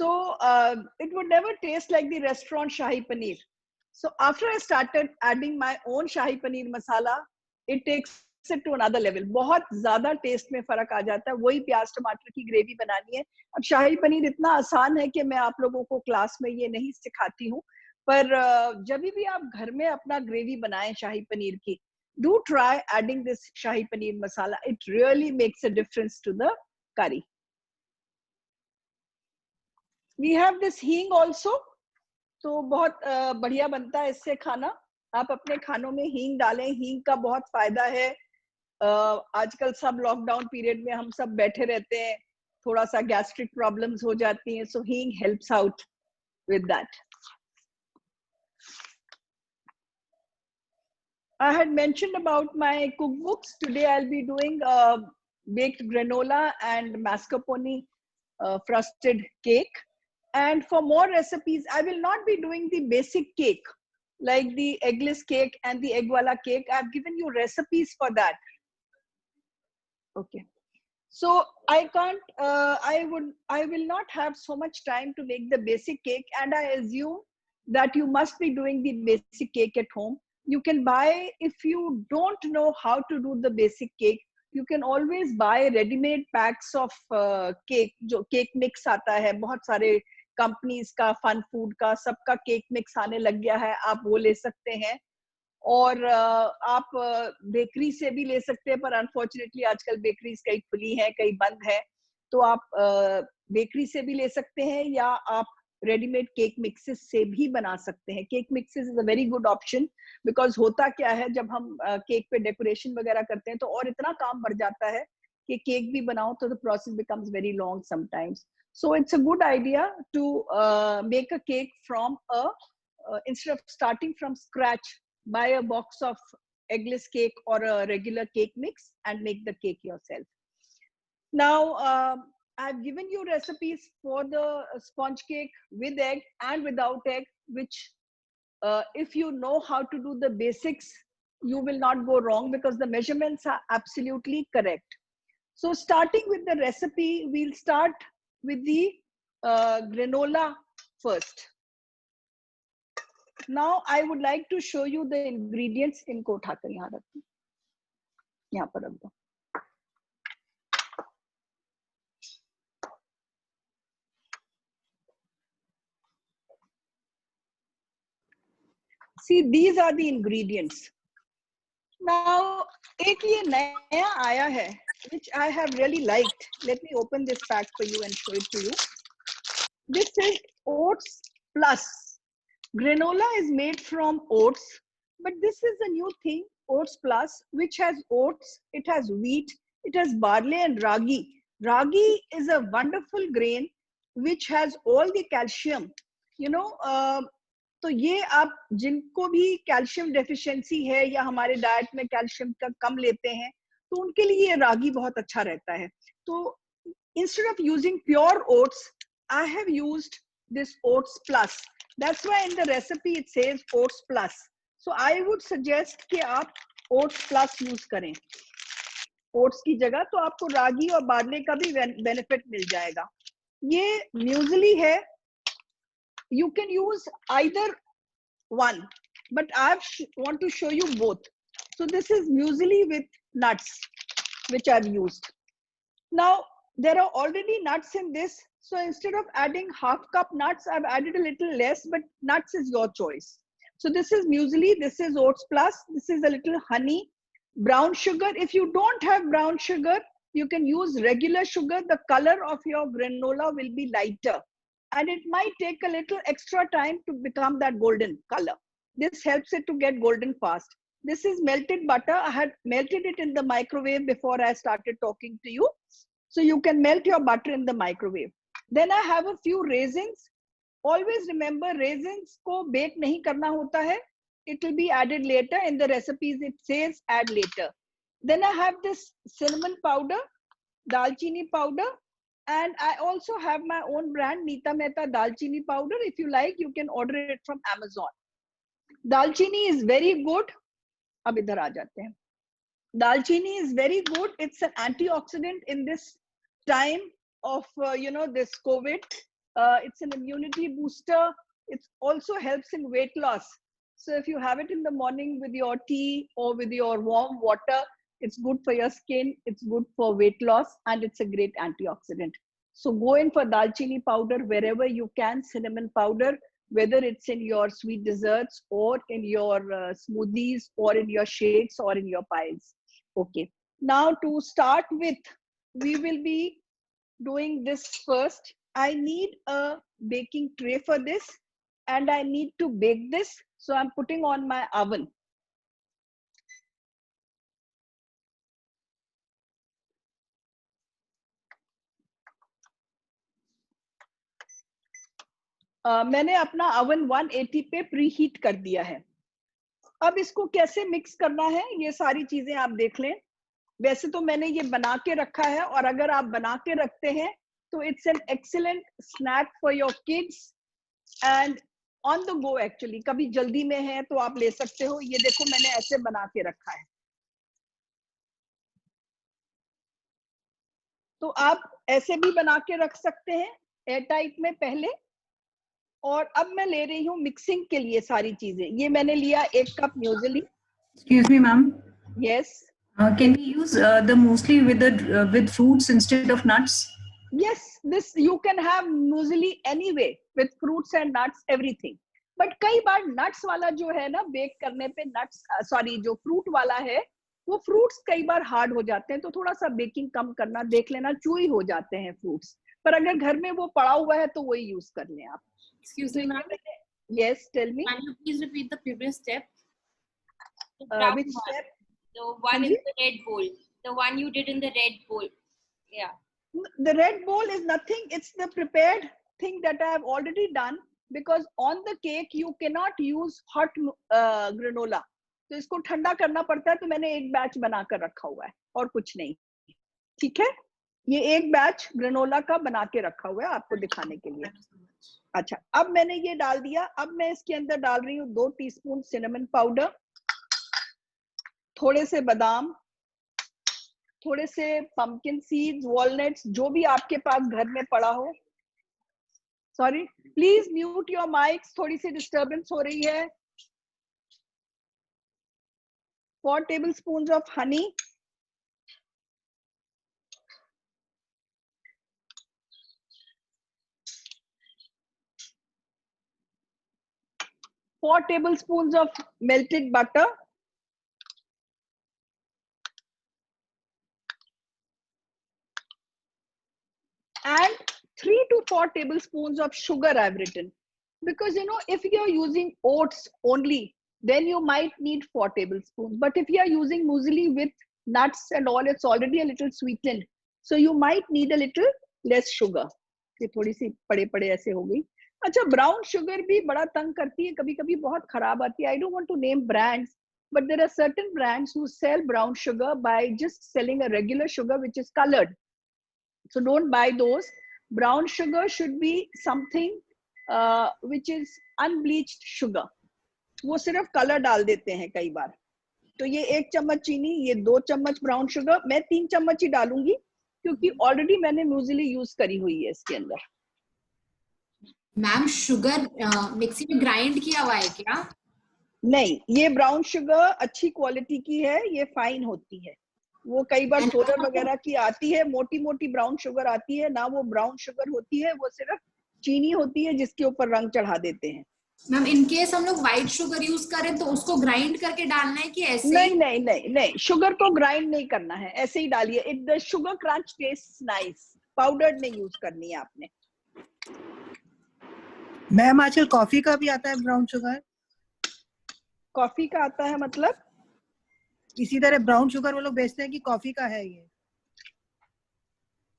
So it would never taste like the restaurant Shahi Paneer. So after I started adding my own Shahi Paneer masala, it takes it to another level. बहुत ज़्यादा test में फर्क आ जाता है. वही प्याज टमाटर की ग्रेवी बनानी है. अब शाही पनीर इतना आसान है कि मैं आप लोगों को क्लास में ये नहीं सिखाती हूँ, पर जब भी आप घर में अपना ग्रेवी बनाएं शाही पनीर की, do try adding this Shahi Paneer masala. It really makes a difference to the curry. We have this हींग also. तो बहुत बढ़िया बनता है इससे खाना. आप अपने खानों में हींग डालें. हींग का बहुत फायदा है. आजकल सब लॉकडाउन पीरियड में हम सब बैठे रहते हैं, थोड़ा सा गैस्ट्रिक प्रॉब्लम्स हो जाती हैं, सो हींग helps out with that. I had mentioned about my cookbooks. Today I'll be doing baked granola and mascarpone frosted cake. And for more recipes, I will not be doing the basic cake like the eggless cake and the egg wala cake. I've given you recipes for that. Okay. So I can't, I will not have so much time to make the basic cake, and I assume that you must be doing the basic cake at home. You can buy, if you don't know how to do the basic cake, you can always buy ready-made packs of cake. जो cake mix आता है, बहुत सारे companies का, fun food का, सबका cake mix आने लग गया है, आप वो ले सकते हैं. और आप बेकरी से भी ले सकते हैं, पर अनफॉर्चुनेटली आजकल बेकरीज कई खुली हैं, कई बंद है. तो आप बेकरी से भी ले सकते हैं, या आप रेडीमेड केक मिक्सेस से भी बना सकते हैं. Cake mixes is a very good option, because होता क्या है, जब हम केक पे डेकोरेशन वगैरह करते हैं तो और इतना काम बढ़ जाता है कि केक भी बनाओ तो the process becomes very long sometimes. So it's a good idea to make a cake from instead of starting from scratch, buy a box of eggless cake or a regular cake mix and make the cake yourself. Now, I've given you recipes for the sponge cake with egg and without egg, which if you know how to do the basics, you will not go wrong because the measurements are absolutely correct. So starting with the recipe, we'll start with the granola first. Now I would like to show you the ingredients. इनको उठाकर यहाँ रख दो, यहाँ पर रख दो. See, these are the ingredients. Now, एक ये नया आया है, which I have really liked. Let me open this pack for you and show it to you. This is Oats Plus. Granola is made from oats, but this is a new thing, Oats Plus, which has oats, it has wheat, it has barley and ragi. Ragi is a wonderful grain which has all the calcium. You know, तो ये आप जिनको भी calcium deficiency है या हमारे diet में calcium का कम लेते हैं, तो उनके लिए ये रागी बहुत अच्छा रहता है. तो instead of using pure oats, I have used this Oats Plus. That's why in the recipe it says Oats Plus. So I would suggest कि आप Oats Plus use करें ओट्स की जगह, तो आपको रागी और बार्ले का भी बेनिफिट मिल जाएगा. ये म्यूजली है. You can use either one, but I want to show you both. So this is muesli with nuts, which I've used. Now there are already nuts in this, so instead of adding half cup nuts, I've added a little less, but nuts is your choice. So this is muesli, this is Oats Plus, this is a little honey, brown sugar. If you don't have brown sugar, you can use regular sugar. The color of your granola will be lighter, and it might take a little extra time to become that golden color. This helps it to get golden fast. This is melted butter. I had melted it in the microwave before I started talking to you. So you can melt your butter in the microwave. Then I have a few raisins. Always remember, raisins ko bake nahi karna hota hai. It will be added later. In the recipes it says add later. Then I have this cinnamon powder, dalchini powder, and I also have my own brand, Neeta Mehta Dalchini powder. If you like, you can order it from Amazon. Dalchini is very good. अब इधर आ जाते हैं. Dalchini is very good. It's an antioxidant in this time of, you know, this COVID. It's an immunity booster. It also helps in weight loss. So if you have it in the morning with your tea or with your warm water, it's good for your skin, it's good for weight loss, and it's a great antioxidant. So go in for dalchini powder wherever you can, cinnamon powder, whether it's in your sweet desserts or in your smoothies or in your shakes or in your pies. Okay. Now to start with, we will be doing this first. I need a baking tray for this and I need to bake this. So I'm putting on my oven. मैंने अपना oven 180 पे preheat कर दिया है. अब इसको कैसे mix करना है ये सारी चीजें आप देख लें. वैसे तो मैंने ये बना के रखा है और अगर आप बना के रखते हैं तो it's an excellent snack for your kids and on the go. Actually कभी जल्दी में है तो आप ले सकते हो. ये देखो मैंने ऐसे बना के रखा है. तो आप ऐसे भी बना के रख सकते हैं एयर टाइट में पहले. और अब मैं ले रही हूँ मिक्सिंग के लिए सारी चीजें. ये मैंने लिया 1 cup muesli. Excuse me, ma'am. Yes. Can we use the muesli with fruits instead of nuts? Yes, this you can have muesli anyway with fruits and nuts, everything. But कई बार nuts वाला जो है ना बेक करने पे nuts जो fruit वाला है वो fruits कई बार hard हो जाते हैं. तो थोड़ा सा बेकिंग कम करना देख लेना. चूई हो जाते हैं fruits. पर अगर घर में वो पड़ा हुआ है तो वही यूज कर लें आप. Excuse me, ma'am. Yes, tell me. Can you please repeat the previous step? Which step? The one in the red bowl. The one you did in the red bowl. Yeah. The red bowl is nothing. It's the prepared thing that I have already done. Because on the cake you cannot use hot granola. तो इसको ठंडा करना पड़ता है. तो मैंने एक batch बनाकर रखा हुआ है और कुछ नहीं. ठीक है. ये एक बैच ग्रेनोला का बना के रखा हुआ है आपको दिखाने के लिए. अच्छा, अब मैंने ये डाल दिया. अब मैं इसके अंदर डाल रही हूँ 2 टीस्पून सिनेमन पाउडर, थोड़े से बादाम, थोड़े से पंपकिन सीड्स, वॉलनट्स, जो भी आपके पास घर में पड़ा हो. Sorry, please mute your mics. थोड़ी सी डिस्टर्बेंस हो रही है. 4 tablespoons of honey, four tablespoons of melted butter, and 3 to 4 tablespoons of sugar I've written. Because you know, if you're using oats only, then you might need 4 tablespoons. But if you're using muesli with nuts and all, it's already a little sweetened. So you might need a little less sugar. ये थोड़ी सी पड़े पड़े ऐसे हो गई. अच्छा, brown sugar भी बड़ा तंग करती है, कभी कभी बहुत खराब आती है. I don't want to name brands, but there are certain brands who sell brown sugar by just selling a regular sugar which is colored. So don't buy those. Brown sugar should be something which is unbleached sugar. वो सिर्फ colour डाल देते हैं कई बार. तो ये 1 चम्मच चीनी, ये 2 चम्मच ब्राउन शुगर. मैं 3 चम्मच ही डालूंगी क्योंकि ऑलरेडी मैंने म्यूसली यूज करी हुई है इसके अंदर. मैम, शुगर मिक्सी में ग्राइंड किया हुआ है क्या? नहीं, ये ब्राउन शुगर अच्छी क्वालिटी की है. ये फाइन होती है. वो कई बार सोलर वगैरह की आती है, मोटी मोटी ब्राउन शुगर आती है ना. वो ब्राउन शुगर होती है, वो सिर्फ चीनी होती है जिसके ऊपर रंग चढ़ा देते हैं. मैम, इन केस हम लोग व्हाइट शुगर यूज करें तो उसको ग्राइंड करके डालना है कि ऐसे? नहीं नहीं नहीं नहीं, शुगर को ग्राइंड नहीं करना है, ऐसे ही डालिए. It the sugar crunch tests nice. Powdered नहीं यूज करनी है आपने. मैम, आजकल कॉफी का भी आता है ब्राउन शुगर. कॉफी का आता है मतलब? इसी तरह ब्राउन शुगर वो लोग बेचते हैं कि कॉफी का है. ये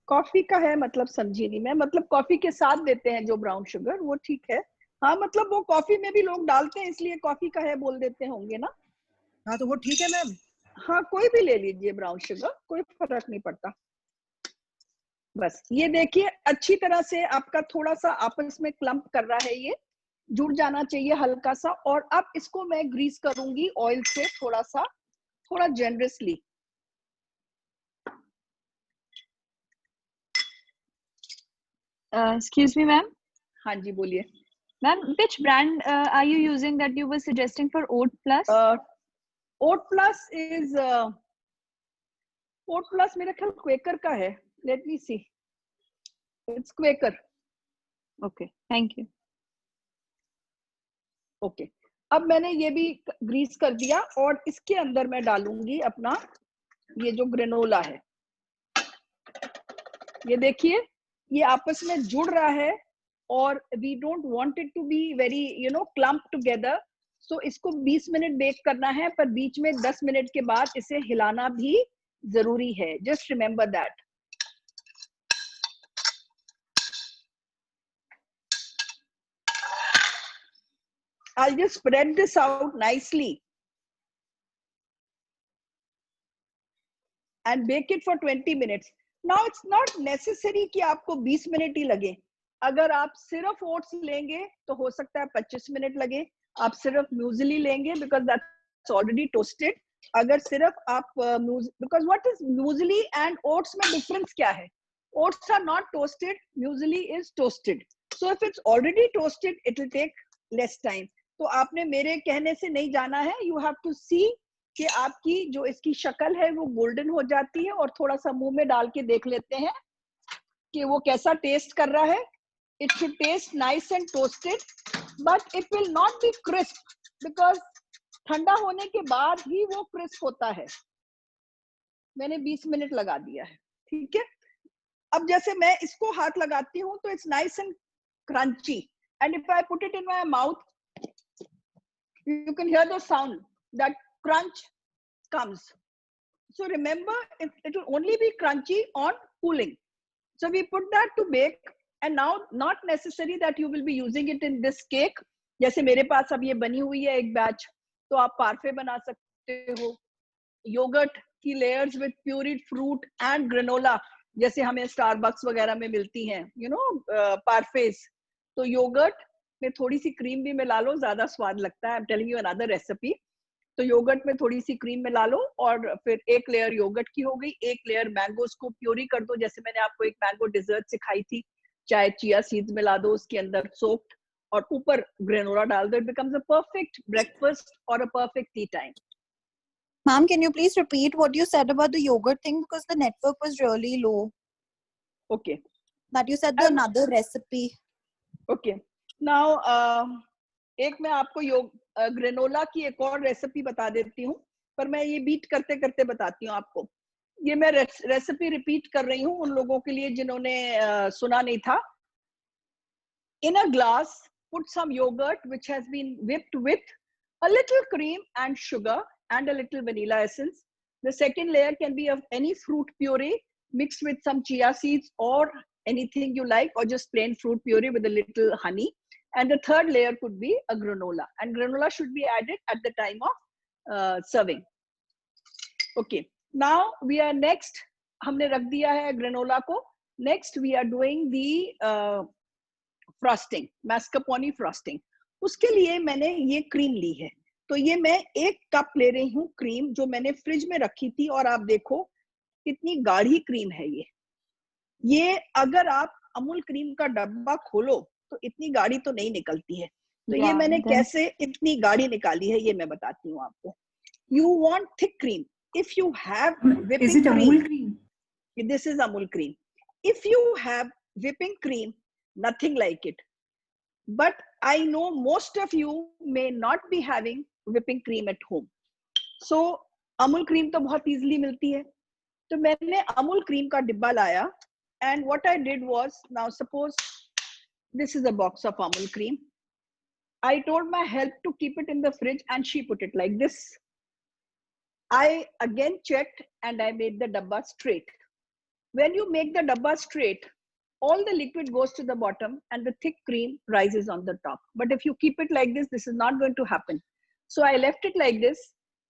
कॉफी का है मतलब समझी नहीं मैं. मतलब कॉफी के साथ देते हैं जो ब्राउन शुगर, वो ठीक है. हाँ, मतलब वो कॉफी में भी लोग डालते हैं इसलिए कॉफी का है बोल देते होंगे ना. हाँ, तो वो ठीक है मैम. हाँ, कोई भी ले लीजिए ब्राउन शुगर, कोई फर्क नहीं पड़ता. बस ये देखिए, अच्छी तरह से आपका थोड़ा सा आपस में क्लम्प कर रहा है. ये जुड़ जाना चाहिए हल्का सा. और अब इसको मैं ग्रीस करूंगी ऑयल से थोड़ा सा, थोड़ा जेनरसली. Excuse me, ma'am. हाँ जी बोलिए। Ma'am, which brand are you using that you were suggesting for Oat Plus? Oat Plus is Oat Plus मेरा ख्याल क्वेकर का है. Let me see. It's Quaker. Okay, thank you. Okay अब मैंने ये भी ग्रीस कर दिया और इसके अंदर मैं डालूंगी अपना ये जो ग्रेनोला है. ये देखिए ये आपस में जुड़ रहा है और we don't want it to be very clump together. So इसको 20 मिनट बेक करना है, पर बीच में 10 मिनट के बाद इसे हिलाना भी जरूरी है. Just remember that. I'll just spread this out nicely and bake it for 20 minutes. Now it's not necessary कि आपको 20 मिनट ही लगे. अगर आप सिर्फ ओट्स लेंगे तो हो सकता है 25 मिनट लगे. आप सिर्फ म्यूजली लेंगे because that's already toasted. अगर सिर्फ आप because what is muesli and oats में difference क्या है? Oats are not toasted, muesli is toasted. So if it's already toasted, it will take less time. तो आपने मेरे कहने से नहीं जाना है. यू हैव टू सी कि आपकी जो इसकी शक्ल है वो गोल्डन हो जाती है, और थोड़ा सा मुंह में डाल के देख लेते हैं कि वो कैसा टेस्ट कर रहा है. It should taste nice and toasted, but it will not be crisp because ठंडा होने के बाद ही वो क्रिस्प होता है. मैंने 20 मिनट लगा दिया है. ठीक है. अब जैसे मैं इसको हाथ लगाती हूँ तो it's nice and crunchy, and if I put it in my mouth you can hear the sound, that crunch comes. So remember, it will only be crunchy on cooling. So we put that to bake, and now not necessary that you will be using it in this cake. जैसे मेरे पास अब ये बनी हुई है एक batch, तो आप पार्फे बना सकते हो. योगर्ट की layers with puréed fruit and granola, जैसे हमें स्टारबक्स वगैरह में मिलती हैं, पार्फेज. तो योगर्ट में थोड़ी सी क्रीम भी मिला लो, ज्यादा स्वाद लगता है. I am telling you another recipe. तो योगर्ट में थोड़ी सी क्रीम मिला लो, और फिर एक लेयर योगर्ट की हो गई, एक लेयर मैंगोस को प्यूरी कर दो, जैसे मैंने आपको एक मैंगो डिजर्ट सिखाई थी. चाहे चिया सीड्स मिला दो उसके अंदर सोक्ड, और ऊपर ग्रेनोला डाल दो. It becomes a perfect breakfast और a perfect tea time. Ma'am, can you please repeat what you said about the yogurt thing, because the network was really low. Okay. That you said the another recipe. Okay. Now एक मैं आपको granola की एक और recipe बता देती हूँ, पर मैं ये बीट करते करते बताती हूँ आपको. ये मैं रेसिपी रिपीट कर रही हूँ उन लोगों के लिए जिन्होंने सुना नहीं था. In a glass, put some yogurt which has been whipped with a little cream and sugar and a little vanilla essence. The second layer can be of any fruit puree mixed with some chia seeds or anything you like, or just plain fruit puree with a little honey. And the third layer could be a granola, and granola should be added at the time of serving. Okay, now we are next. हमने रख दिया है granola को. Next we are doing the frosting, mascarpone frosting. उसके लिए मैंने ये cream ली है. तो ये मैं 1 कप ले रही हूँ क्रीम, जो मैंने फ्रिज में रखी थी, और आप देखो कितनी गाढ़ी क्रीम है ये. ये अगर आप अमूल क्रीम का डब्बा खोलो तो इतनी गाढ़ी तो नहीं निकलती है. तो ये मैंने कैसे इतनी गाढ़ी निकाली है ये मैं बताती हूँ आपको. You want thick cream. If you have whipping Is it cream, Amul cream? This is Amul cream. If you have whipping cream, nothing like it. But I know most of you may not be having whipping cream at home. So Amul cream तो बहुत easily मिलती है. तो मैंने Amul cream का डिब्बा लाया, and what I did was, now suppose this is a box of Amul cream. I told my help to keep it in the fridge, and she put it like this. I again checked and I made the dabba straight. When you make the dabba straight, all the liquid goes to the bottom and the thick cream rises on the top. But if you keep it like this, this is not going to happen. So I left it like this,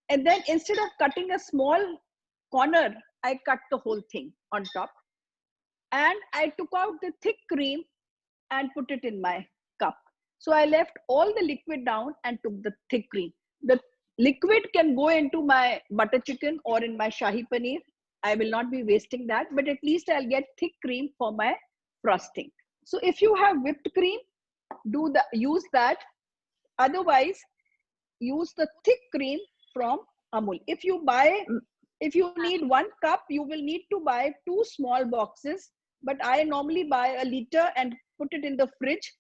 and then instead of cutting a small corner, I cut the whole thing on top, and I took out the thick cream and put it in my cup. So I left all the liquid down and took the thick cream. The liquid can go into my butter chicken or in my shahi paneer. I will not be wasting that, but at least I'll get thick cream for my frosting. So if you have whipped cream, use that. Otherwise, use the thick cream from Amul. If you need 1 cup, you will need to buy 2 small boxes. But I normally buy a liter and put it in the fridge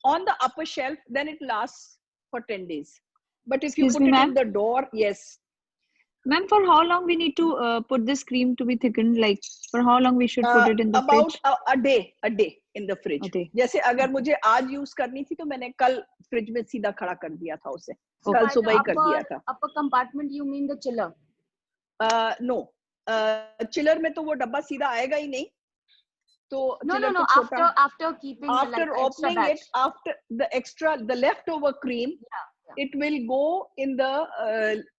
on the upper shelf. Then it lasts for 10 days. But if you Excuse put me, it ma'am? in the door, yes. Ma'am, for how long we need to put this cream to be thickened? Like, for how long we should put it in the About fridge? a day in the fridge. A day. जैसे अगर मुझे आज use करनी थी तो मैंने कल fridge में सीधा खड़ा कर दिया था उसे, Okay. कल सुबह ही कर दिया था. Upper compartment, you mean the chiller? No, chiller में तो वो डब्बा सीधा आएगा ही नहीं. तो No, chiller no, no. तो छोटा, After keeping after like the extra opening it, batch. after the leftover cream, it will go in the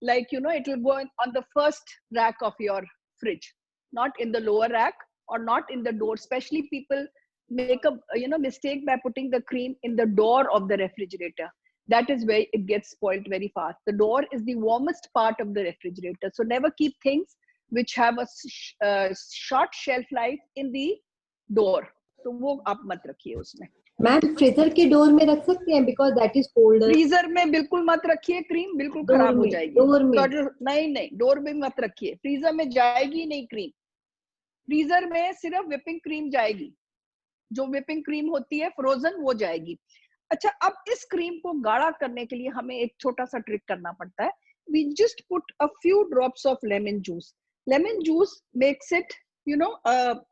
like it will go on the first rack of your fridge, not in the lower rack or not in the door. Especially people make a mistake by putting the cream in the door of the refrigerator. That is where it gets spoiled very fast. The door is the warmest part of the refrigerator, so never keep things which have a short shelf life in the door. तो वो आप मत रखिए उसमें. Ma'am freezer के door में रख सकते हैं because that is colder. Freezer में बिल्कुल मत रखिए, क्रीम बिल्कुल खराब हो जाएगी. डोर में नहीं, डोर में मत रखिए. फ्रीजर में जाएगी नहीं क्रीम. फ्रीजर में सिर्फ व्हिपिंग क्रीम जाएगी. जो व्हिपिंग क्रीम होती है फ्रोजन, वो जाएगी. अच्छा, अब इस क्रीम को गाढ़ा करने के लिए हमें एक छोटा सा ट्रिक करना पड़ता है. We just put a few drops of lemon juice. Lemon juice makes it,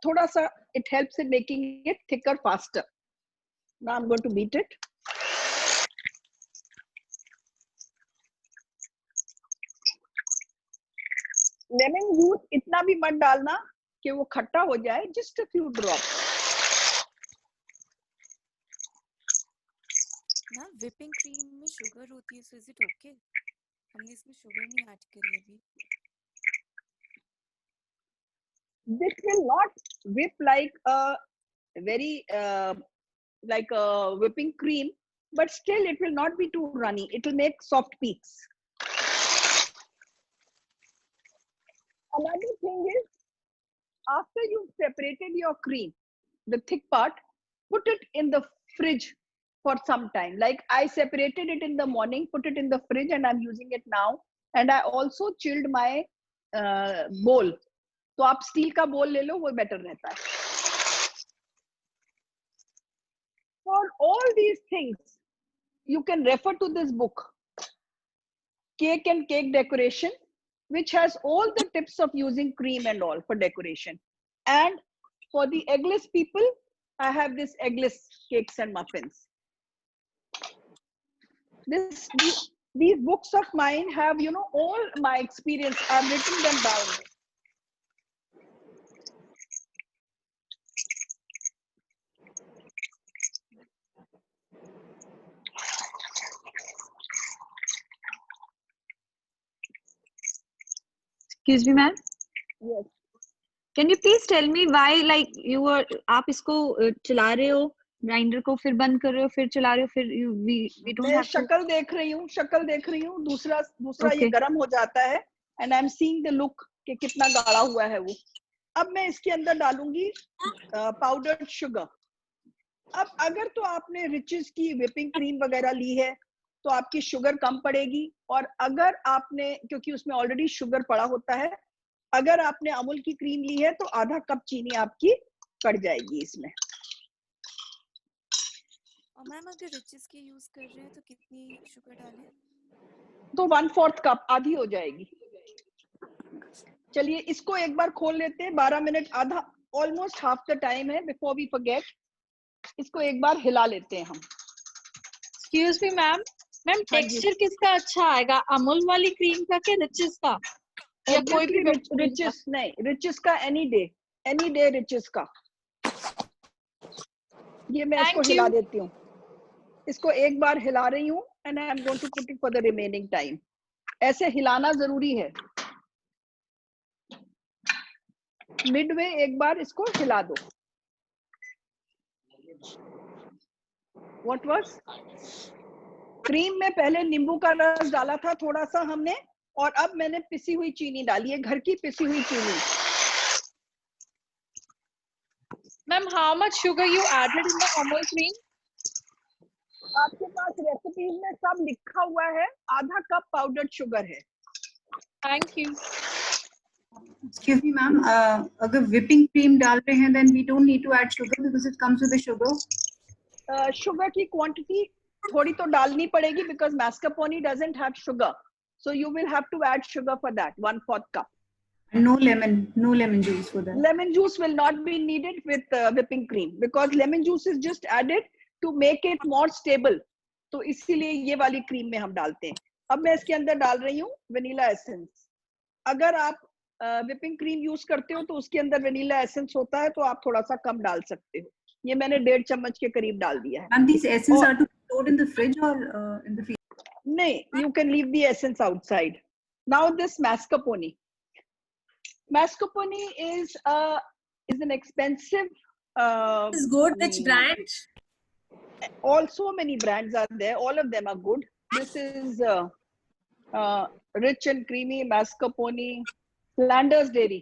thoda sa, it helps in making it thicker faster. Now I'm going to beat it. Lemon juice इतना भी मत डालना कि वो खट्टा हो जाए. Just a few drops. ना whipping cream में sugar होती है, so is it okay? हमने इसमें sugar नहीं ऐड करी अभी. This will not whip like a very like a whipping cream, but still it will not be too runny. It will make soft peaks. Another thing is, after you've separated your cream, the thick part, put it in the fridge for some time. Like I separated it in the morning, put it in the fridge, and I'm using it now. And I also chilled my bowl. तो आप steel का बोल ले लो, वो better रहता है. For all these things, you can refer to this book, Cake and Cake Decoration, which has all the tips of using cream and all for decoration. And for the eggless people, I have this eggless cakes and muffins. These books of mine have, all my experience. I've written them down. Excuse me, ma'am. Yes. Can you please tell me why, like, आप इसको चला रहे हो, grinder को फिर बंद कर रहे हो, फिर चला रहे हो, फिर we don't मैं have to. शक्ल देख रही हूँ. दूसरा Okay. ये गर्म हो जाता है. And I'm seeing the look कि कितना गाढ़ा हुआ है वो. अब मैं इसके अंदर डालूंगी पाउडर्ड शुगर. अब अगर तो आपने रिचेस की व्हिपिंग क्रीम वगैरह ली है तो आपकी शुगर कम पड़ेगी. और अगर आपने, क्योंकि उसमें ऑलरेडी शुगर पड़ा होता है, अगर आपने अमूल की क्रीम ली है तो आधा कप चीनी आपकी पड़ जाएगी इसमें. और मैम अगर रिचेस के यूज कर रहे हैं तो कितनी शुगर डालें? तो 1/4 कप, आधी हो जाएगी. चलिए इसको एक बार खोल लेते हैं. 12 मिनट, आधा, ऑलमोस्ट हाफ द टाइम है बिफोर वी फॉरगेट. इसको एक बार हिला लेते हैं हम. Excuse me ma'am. Ma'am texture किसका अच्छा आएगा, अमूल वाली क्रीम का कि रिचेस का, या कोई भी रिचेस? नहीं, रिचेस का. एनी डे रिचेस का. ये मैं इसको हिला देती हूँ. इसको एक बार हिला रही हूँ and I am going to put it for the remaining time. ऐसे हिलाना जरूरी है. मिडवे एक बार इसको हिला दो. What was? क्रीम में पहले नींबू का रस डाला था थोड़ा सा हमने, और अब मैंने पिसी हुई चीनी डाली है, घर की पिसी हुई चीनी. Ma'am how much sugar you added in the Amul cream? आपके पास रेसिपीज में सब लिखा हुआ है, आधा कप पाउडर्ड शुगर है। Thank you. Excuse me, ma'am. अगर whipping cream डाल रहे हैं, then we don't need to add sugar because it comes with the sugar. Sugar की क्वांटिटी थोड़ी तो डालनी पड़ेगी because mascarpone doesn't have sugar, so you will have to add sugar for that, 1/4 cup. No lemon juice for that. Lemon juice will not be needed with whipping cream because lemon juice is just added to make it more stable. तो इसीलिए ये वाली cream में हम डालते हैं। अब मैं इसके अंदर डाल रही हूँ वनीला एसेंस। अगर आप whipping cream यूज करते हो तो उसके अंदर वनीला एसेंस होता है, तो आप थोड़ा सा कम डाल सकते हो। ये मैंने 1.5 चम्मच के करीब डाल दिया है। And these essence are to be stored in the fridge or in the freezer? नहीं, you can leave the essence outside. Now this mascarpone. Mascarpone is an expensive. Is good. Which brand? Also many brands are there. All of them are good. This is rich and creamy mascarpone. Flanders Dairy.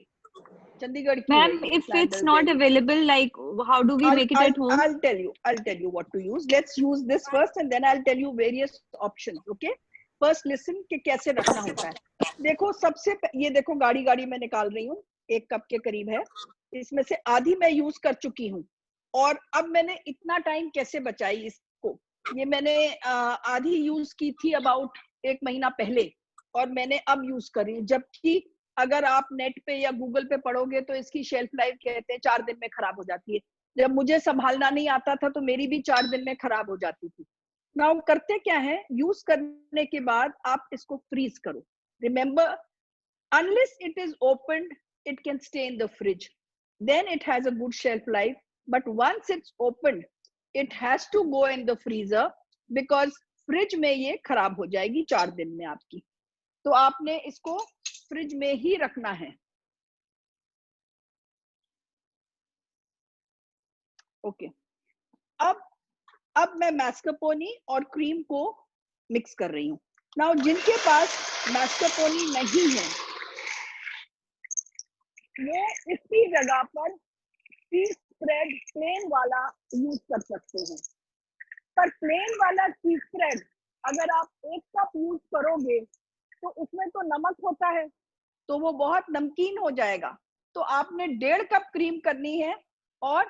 Chandigarh ki Ma'am, hai, if Flanders it's not Dairy. available, like how do we make it at home? I'll tell you what to use. Let's use this first and then I'll tell you various options. Okay? First listen कि कैसे रखना होता है। देखो सबसे ये देखो गाड़ी मैं निकाल रही हूँ, 1 कप के करीब है। इसमें से आधी मैं यूज कर चुकी हूँ और अब मैंने इतना टाइम कैसे बचाई इसको। ये मैंने आधी यूज की थी अबाउट 1 महीना पहले और मैंने अब यूज करी, जबकि अगर आप नेट पे या गूगल पे पढ़ोगे तो इसकी शेल्फ लाइफ कहते हैं 4 दिन में खराब हो जाती है। जब मुझे संभालना नहीं आता था तो मेरी भी 4 दिन में खराब हो जाती थी। नाउ करते क्या है, यूज करने के बाद आप इसको फ्रीज करो। Remember, unless it is opened it can stay in the fridge, then it has a good shelf life, but once it's opened it has to go in the freezer because fridge में ये खराब हो जाएगी 4 दिन में आपकी। तो आपने इसको फ्रिज में ही रखना है। ओके, अब मैं मैस्कारपोने और क्रीम को मिक्स कर रही हूँ। नाउ जिनके पास मैस्कारपोने नहीं है वो इसकी जगह पर चीज स्प्रेड प्लेन वाला यूज कर सकते हैं। पर प्लेन वाला चीज स्प्रेड अगर आप 1 कप यूज करोगे तो उसमें तो नमक होता है, तो वो बहुत नमकीन हो जाएगा। तो आपने 1.5 कप क्रीम करनी है और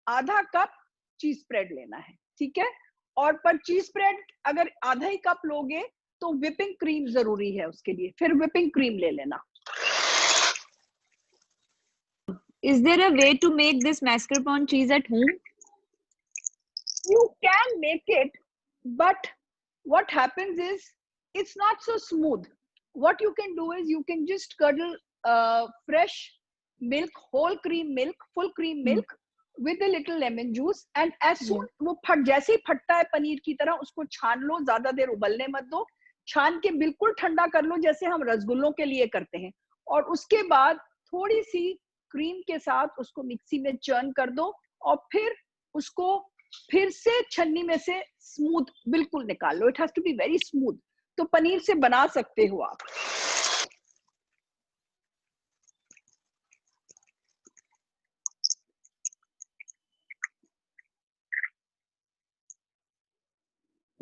आधा कप चीज स्प्रेड लेना है, ठीक है। और पर चीज स्प्रेड अगर आधा ही कप लोगे तो व्हिपिंग क्रीम जरूरी है उसके लिए, फिर व्हिपिंग क्रीम ले लेना। Is there a way to make this mascarpone cheese at home? You can make it, but what happens is it's not so smooth. What you can do is you can just curdle fresh milk, whole cream milk, full cream milk with a little lemon juice, and as soon वो जैसे ही फटता है पनीर की तरह उसको छान लो, ज्यादा देर उबलने मत दो, छान के बिल्कुल ठंडा कर लो जैसे हम रसगुल्लों के लिए करते हैं, और उसके बाद थोड़ी सी क्रीम के साथ उसको मिक्सी में चर्न कर दो और फिर उसको फिर से छन्नी में से स्मूथ बिल्कुल निकाल लो। It has to be very smooth, तो पनीर से बना सकते हो आप।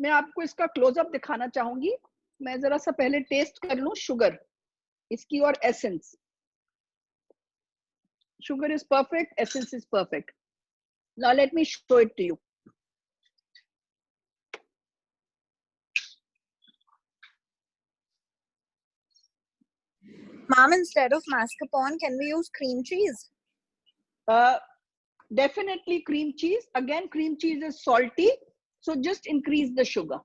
मैं आपको इसका क्लोजअप दिखाना चाहूंगी। मैं जरा सा पहले टेस्ट कर लूं शुगर इसकी और essence. Sugar is perfect, essence is perfect. Now let me show it to you. Mom, instead of mascarpone, can we use cream cheese? Definitely cream cheese. Again, cream cheese is salty, so just increase the sugar.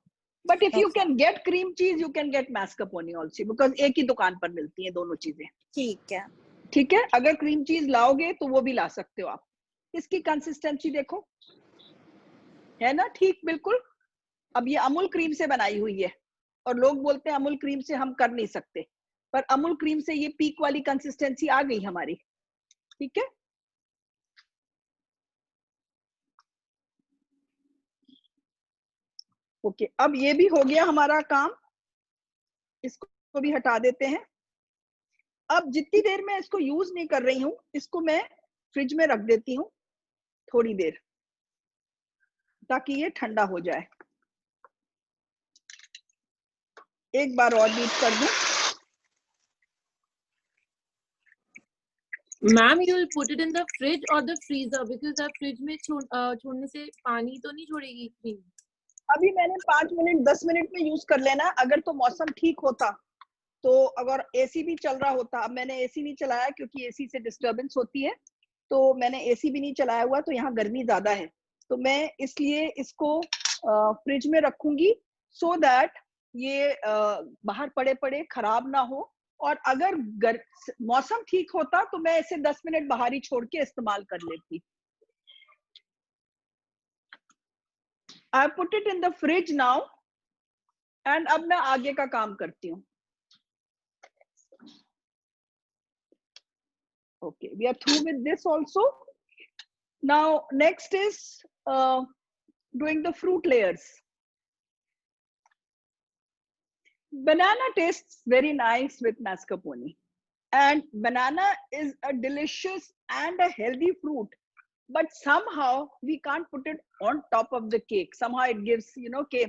But if you can get cream cheese, you can get mascarpone also because एक ही दुकान पर मिलती हैं दोनों चीजें। ठीक है, ठीक है। अगर क्रीम चीज लाओगे तो वो भी ला सकते हो आप। इसकी कंसिस्टेंसी देखो, है ना ठीक बिल्कुल। अब ये अमूल क्रीम से बनाई हुई है और लोग बोलते हैं अमूल क्रीम से हम कर नहीं सकते, पर अमूल क्रीम से ये पीक वाली कंसिस्टेंसी आ गई हमारी, ठीक है। ओके, अब ये भी हो गया हमारा काम, इसको भी हटा देते हैं। अब जितनी देर मैं इसको यूज नहीं कर रही हूँ इसको मैं फ्रिज में रख देती हूँ थोड़ी देर ताकि ये ठंडा हो जाए। एक बार और बीट कर दूं। Ma'am, you will put it in the fridge or the freezer because the fridge में छोड़ने से पानी तो नहीं छोड़ेगी cream. अभी मैंने 5 मिनट 10 मिनट में यूज कर लेना। अगर तो मौसम ठीक होता तो, अगर एसी भी चल रहा होता, अब मैंने एसी नहीं चलाया क्योंकि एसी से डिस्टरबेंस होती है, तो मैंने एसी भी नहीं चलाया हुआ, तो यहाँ गर्मी ज्यादा है, तो मैं इसलिए इसको फ्रिज में रखूंगी सो दैट ये बाहर पड़े पड़े खराब ना हो। और अगर मौसम ठीक होता तो मैं इसे 10 मिनट बाहर ही छोड़ के इस्तेमाल कर लेती। I put it in the fridge now, and अब मैं आगे का काम करती हूँ। Okay, we are through with this also. Now next is doing the fruit layers. Banana tastes very nice with mascarpone, and banana is a delicious and a healthy fruit, but somehow we can't put it on top of the cake. Somehow it gives, you know, कि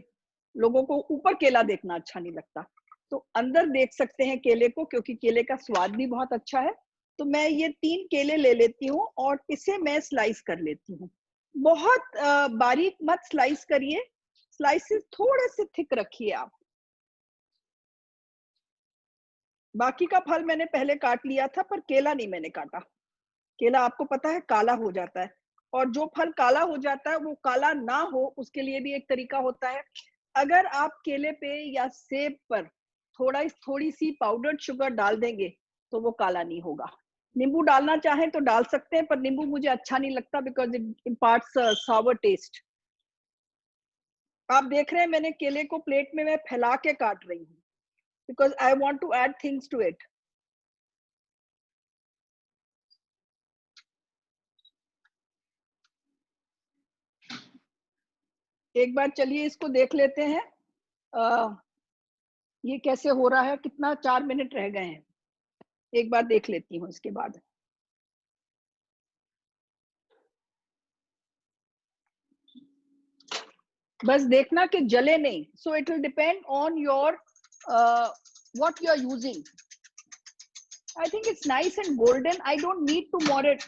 लोगों को ऊपर केला देखना अच्छा नहीं लगता, तो अंदर देख सकते हैं केले को, क्योंकि केले का स्वाद भी बहुत अच्छा है। तो मैं ये 3 केले ले लेती हूँ और इसे मैं स्लाइस कर लेती हूँ। बहुत बारीक मत स्लाइस करिए, स्लाइसेस थोड़े से थिक रखिए आप। बाकी का फल मैंने पहले काट लिया था, पर केला नहीं मैंने काटा। केला आपको पता है काला हो जाता है, और जो फल काला हो जाता है वो काला ना हो उसके लिए भी एक तरीका होता है। अगर आप केले पे या सेब पर थोड़ी सी पाउडर्ड शुगर डाल देंगे तो वो काला नहीं होगा। नींबू डालना चाहें तो डाल सकते हैं, पर नींबू मुझे अच्छा नहीं लगता because it imparts sour taste. आप देख रहे हैं मैंने केले को प्लेट में मैं फैला के काट रही हूँ because I want to add things to it. एक बार चलिए इसको देख लेते हैं ये कैसे हो रहा है। कितना 4 मिनट रह गए हैं, एक बार देख लेती हूँ इसके बाद। बस देखना कि जले नहीं। So it will depend on your what you are using. I think it's nice and golden. I don't need to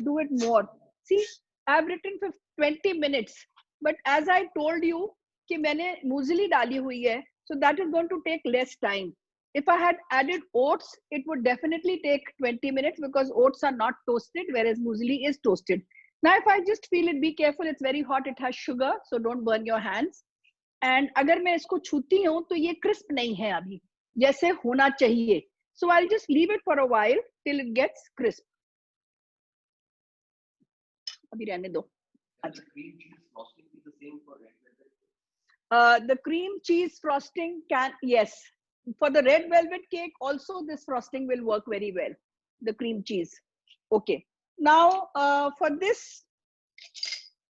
do it more. See, I've written for 20 minutes, but as I told you कि मैंने muesli डाली हुई है, so that is going to take less time. If I had added oats, it would definitely take 20 minutes because oats are not toasted, whereas muesli is toasted. Now, if I just feel it, be careful. It's very hot. It has sugar, so don't burn your hands. And अगर मैं इसको छूती हूँ तो ये crisp नहीं है अभी जैसे होना चाहिए. So I'll just leave it for a while till it gets crisp. अभी रहने दो. The cream cheese frosting is the same for red velvet. The cream cheese frosting can, yes, for the red velvet cake also this frosting will work very well. The cream cheese. Okay. Now for this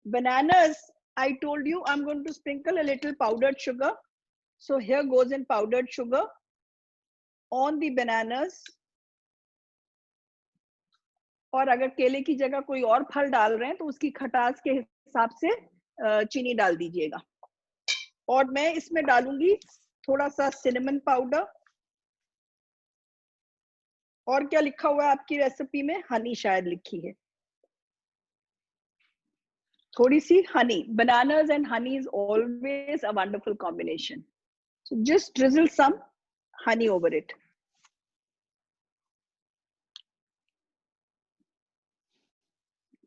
bananas, I told you I'm going to sprinkle a little powdered sugar. So here goes in powdered sugar on the bananas. और अगर केले की जगह कोई और फल डाल रहे हैं तो उसकी खटास के हिसाब से चीनी डाल दीजिएगा. और मैं इसमें डालूंगी थोड़ा सा सिनेमन पाउडर. और क्या लिखा हुआ है आपकी रेसिपी में? हनी शायद लिखी है. थोड़ी सी honey. Bananas and honey is always a wonderful combination. So just drizzle some honey over it.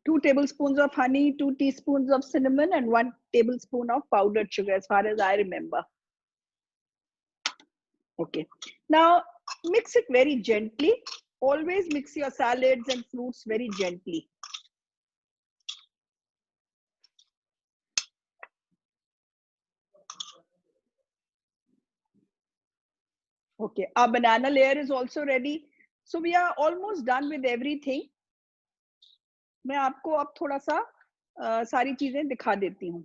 Two tablespoons of honey, 2 teaspoons of cinnamon, and 1 tablespoon of powdered sugar, as far as I remember. Okay. Now mix it very gently. Always mix your salads and fruits very gently. Okay, our banana layer is also ready. So we are almost done with everything. मैं आपको अब थोड़ा सा सारी चीजें दिखा देती हूँ.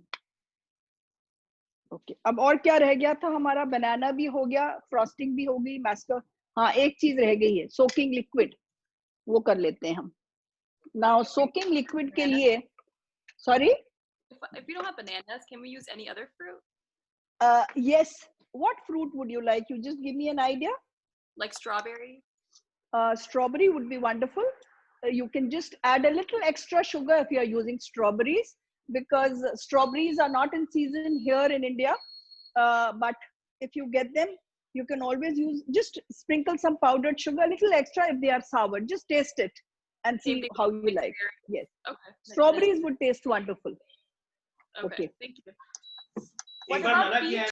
Okay, अब और क्या रह गया था हमारा? बनाना भी हो गया, फ्रॉस्टिंग भी हो गई, मास्टर. हाँ, एक चीज रह गई है, सोकिंग लिक्विड. वो कर लेते हैं हम. Now soaking liquid के लिए, sorry? If we don't have bananas, can we use any other fruit? Yes, what fruit would you like? You just give me an idea. Like strawberry? Strawberry would be wonderful. You can just add a little extra sugar if you are using strawberries, because strawberries are not in season here in India. But if you get them, you can always use, just sprinkle some powdered sugar, a little extra if they are sour. Just taste it and see how you like. Yes. Okay. Strawberries would taste wonderful. Okay. Thank you. What about peach?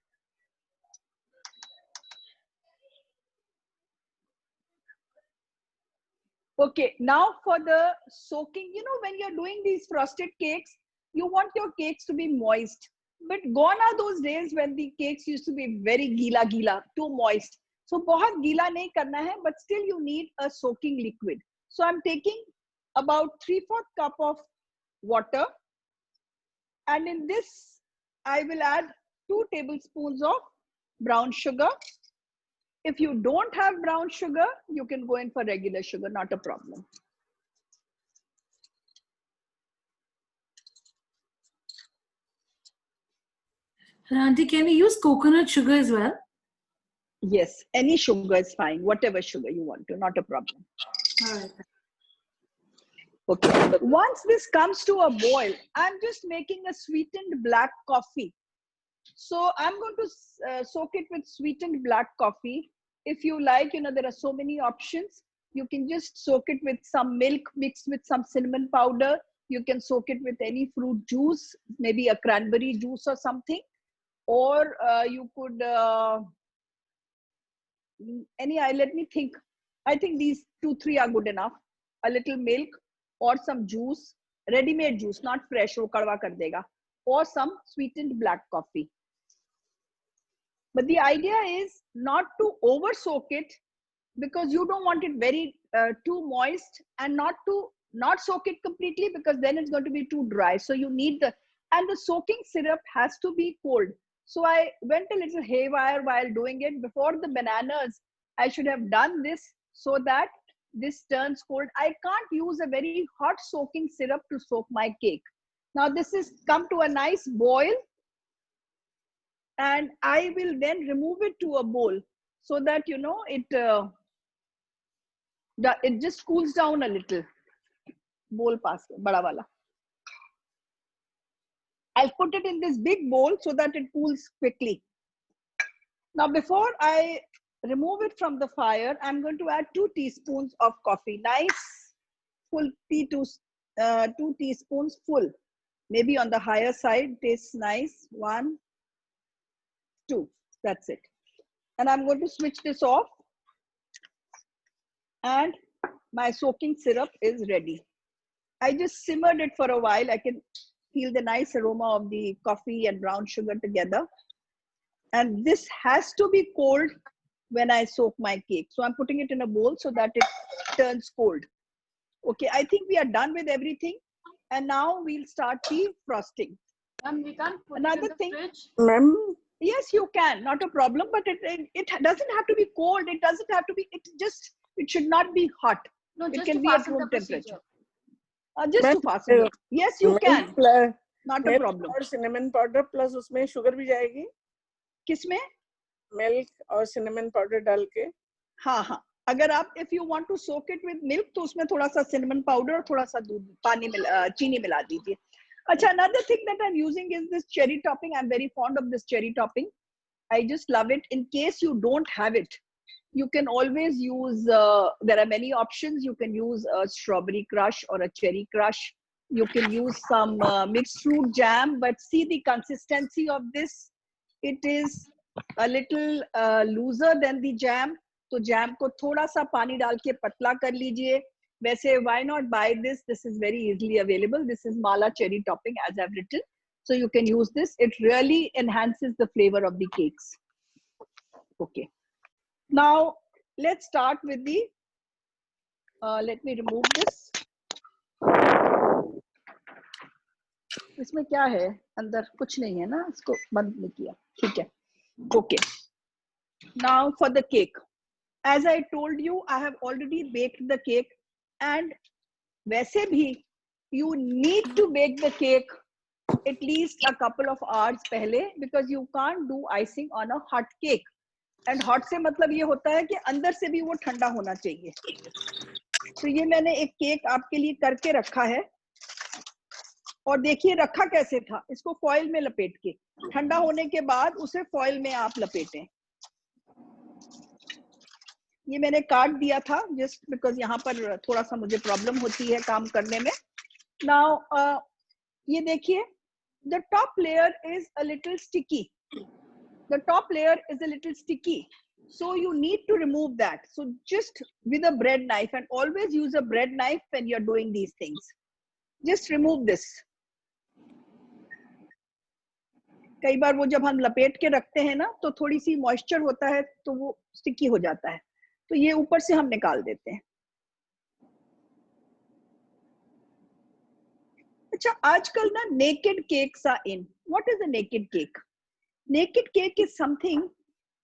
Okay, now for the soaking, you know, when you're doing these frosted cakes, you want your cakes to be moist. But gone are those days when the cakes used to be very gila, too moist. So बहुत गीला नहीं करना है, but still you need a soaking liquid. So I'm taking about 3/4 cup of water. And in this, I will add 2 tablespoons of brown sugar. If you don't have brown sugar, you can go in for regular sugar, not a problem. Auntie, can we use coconut sugar as well? Yes, any sugar is fine, whatever sugar you want to, not a problem. All right. Okay, once this comes to a boil, I'm just making a sweetened black coffee. So I'm going to soak it with sweetened black coffee. If you like, you know, there are so many options. You can just soak it with some milk mixed with some cinnamon powder. You can soak it with any fruit juice, maybe a cranberry juice or something. Or you could, let me think. I think these 2-3 are good enough. A little milk or some juice, ready-made juice, not fresh, wo kadwa kar dega. Or some sweetened black coffee. But the idea is not to over soak it, because you don't want it very too moist, and not soak it completely, because then it's going to be too dry. So you need and the soaking syrup has to be cold. So I went a little haywire while doing it. Before the bananas, I should have done this so that this turns cold. I can't use a very hot soaking syrup to soak my cake. Now this is come to a nice boil, and I will then remove it to a bowl so that, you know, it just cools down a little. Bowl pass, bada wala. I'll put it in this big bowl so that it cools quickly. Now, before I remove it from the fire, I'm going to add 2 teaspoons of coffee. Nice full 2 teaspoons full. Maybe on the higher side, tastes nice. 1, 2, that's it. And I'm going to switch this off. And my soaking syrup is ready. I just simmered it for a while. I can feel the nice aroma of the coffee and brown sugar together. And this has to be cold when I soak my cake. So I'm putting it in a bowl so that it turns cold. Okay, I think we are done with everything. And now we'll start the frosting. We can't put Another it in thing, the fridge. Ma'am? Yes, you can, not a problem. But it doesn't have to be cold. It doesn't have to be, it should not be hot. No, it just can to be at fasten the room temperature. procedure. Just to fasten it. Yes, you can. Not a milk problem. और cinnamon powder plus उसमें sugar भी जाएगी? किसमें? Milk और cinnamon powder डाल के? हाँ हाँ. अगर आप if you want to soak it with milk तो उसमें थोड़ा सा cinnamon powder और थोड़ा सा दूध चीनी मिला दीजिए. अच्छा, another thing that I'm using is this cherry topping. I'm very fond of this cherry topping. I just love it. In case you don't have it, you can always use, there are many options. You can use a strawberry crush or a cherry crush. You can use some mixed fruit jam, but see the consistency of this. It is a little looser than the jam. So jam को थोड़ा सा पानी डाल के पतला कर लीजिए. वैसे why not buy this? This is very easily available. This is Mala cherry topping as I've written. So you can use this. It really enhances the flavor of the cakes. Okay. Now let's start with the, let me remove this. इसमें क्या है? अंदर कुछ नहीं है ना? इसको बंद नहीं किया. ठीक है. Okay. Now for the cake. As I told you, I have already baked the cake, and वैसे भी you need to bake the cake at least a couple of hours पहले, because you can't do icing on a hot cake. And hot से मतलब ये होता है कि अंदर से भी वो ठंडा होना चाहिए. तो ये मैंने एक केक आपके लिए करके रखा है, और देखिए रखा कैसे था, इसको फॉइल में लपेट के, ठंडा होने के बाद उसे फॉइल में आप लपेटें. ये मैंने काट दिया था जस्ट बिकॉज यहाँ पर थोड़ा सा मुझे प्रॉब्लम होती है काम करने में. नाउ ये देखिए, the top layer is a little sticky. The top layer is a little sticky, so you need to remove that. So just with a bread knife, and always use a bread knife when you're doing these things. Just remove this. कई बार वो जब हम लपेट के रखते हैं ना, तो थोड़ी सी मॉइस्चर होता है तो वो स्टिकी हो जाता है, तो ये ऊपर से हम निकाल देते हैं. अच्छा, आजकल ना naked cakes are in. What is a naked cake? Naked cake is something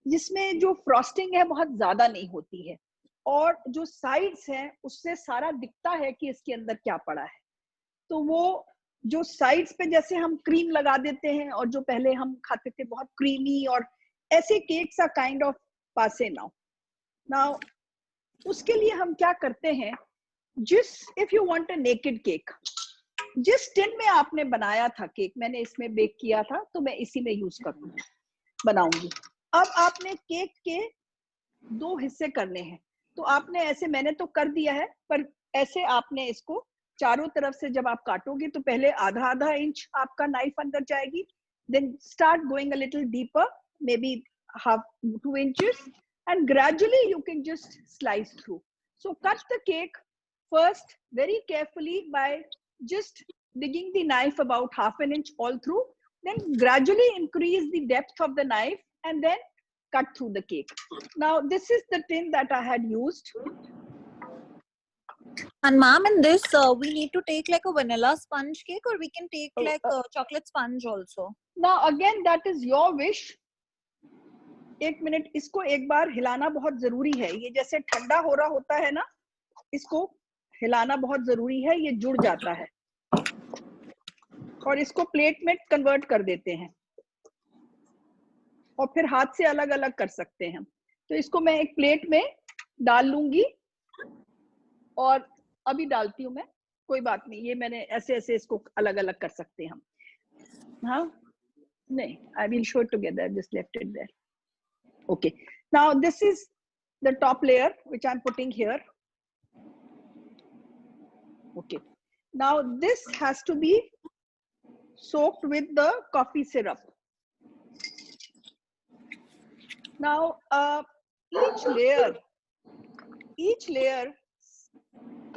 जिसमें जो फ्रॉस्टिंग है बहुत ज्यादा नहीं होती है, और जो साइड्स हैं उससे सारा दिखता है कि इसके अंदर क्या पड़ा है. तो वो जो साइड्स पे जैसे हम क्रीम लगा देते हैं, और जो पहले हम खाते थे बहुत क्रीमी, और ऐसे केक्स आर काइंड ऑफ पासे नाउ. नाउ उसके लिए हम क्या करते हैं, if you want a naked cake, जिस टिन में आपने बनाया था केक, मैंने इसमें बेक किया था तो मैं इसी में यूज करूंगी, बनाऊंगी. अब आपने केक के 2 हिस्से करने हैं, तो आपने ऐसे, मैंने तो कर दिया है, पर ऐसे आपने इसको चारों तरफ से जब आप काटोगे तो पहले आधा इंच आपका नाइफ अंदर जाएगी, then start going a little deeper, maybe 2 inches, and gradually you can just slice through. So cut the cake first very carefully by just digging the knife about 1/2 inch all through, then gradually increase the depth of the knife and then cut through the cake. Now this is the tin that I had used. And ma'am, in this we need to take like a vanilla sponge cake, or we can take like a chocolate sponge also. Now again, that is your wish. 1 minute, इसको एक बार हिलाना बहुत जरूरी है. ये जैसे ठंडा हो रहा होता है ना, इसको हिलाना बहुत जरूरी है, ये जुड़ जाता है. और इसको प्लेट में कन्वर्ट कर देते हैं, और फिर हाथ से अलग अलग कर सकते हैं. तो इसको मैं एक प्लेट में डाल लूंगी, और अभी डालती हूँ मैं, कोई बात नहीं, ये मैंने ऐसे ऐसे इसको अलग अलग कर सकते हैं हम. हाँ नहीं, I will show it together. I just left it there. Okay. Now this is the top layer which I'm putting here. Okay. Now this has to be soaked with the coffee syrup. Now each layer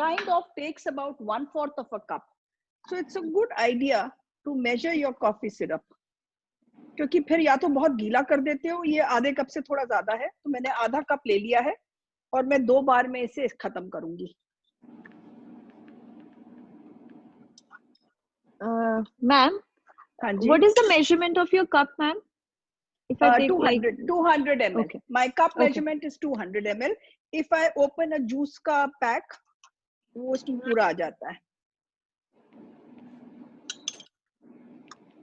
kind of takes about 1/4 of a cup. So it's a good idea to measure your coffee syrup. क्योंकि फिर या तो बहुत गीला कर देते हो, ये आधे कप से थोड़ा ज्यादा है, तो मैंने आधा कप ले लिया है, और मैं 2 बार में इसे खत्म करूंगी. Ma'am, what is the measurement of your cup, ma'am? If I take 200 ml. Okay. My cup Okay. measurement is 200 ml. If I open a juice का pack, वो उसमें पूरा आ जाता है.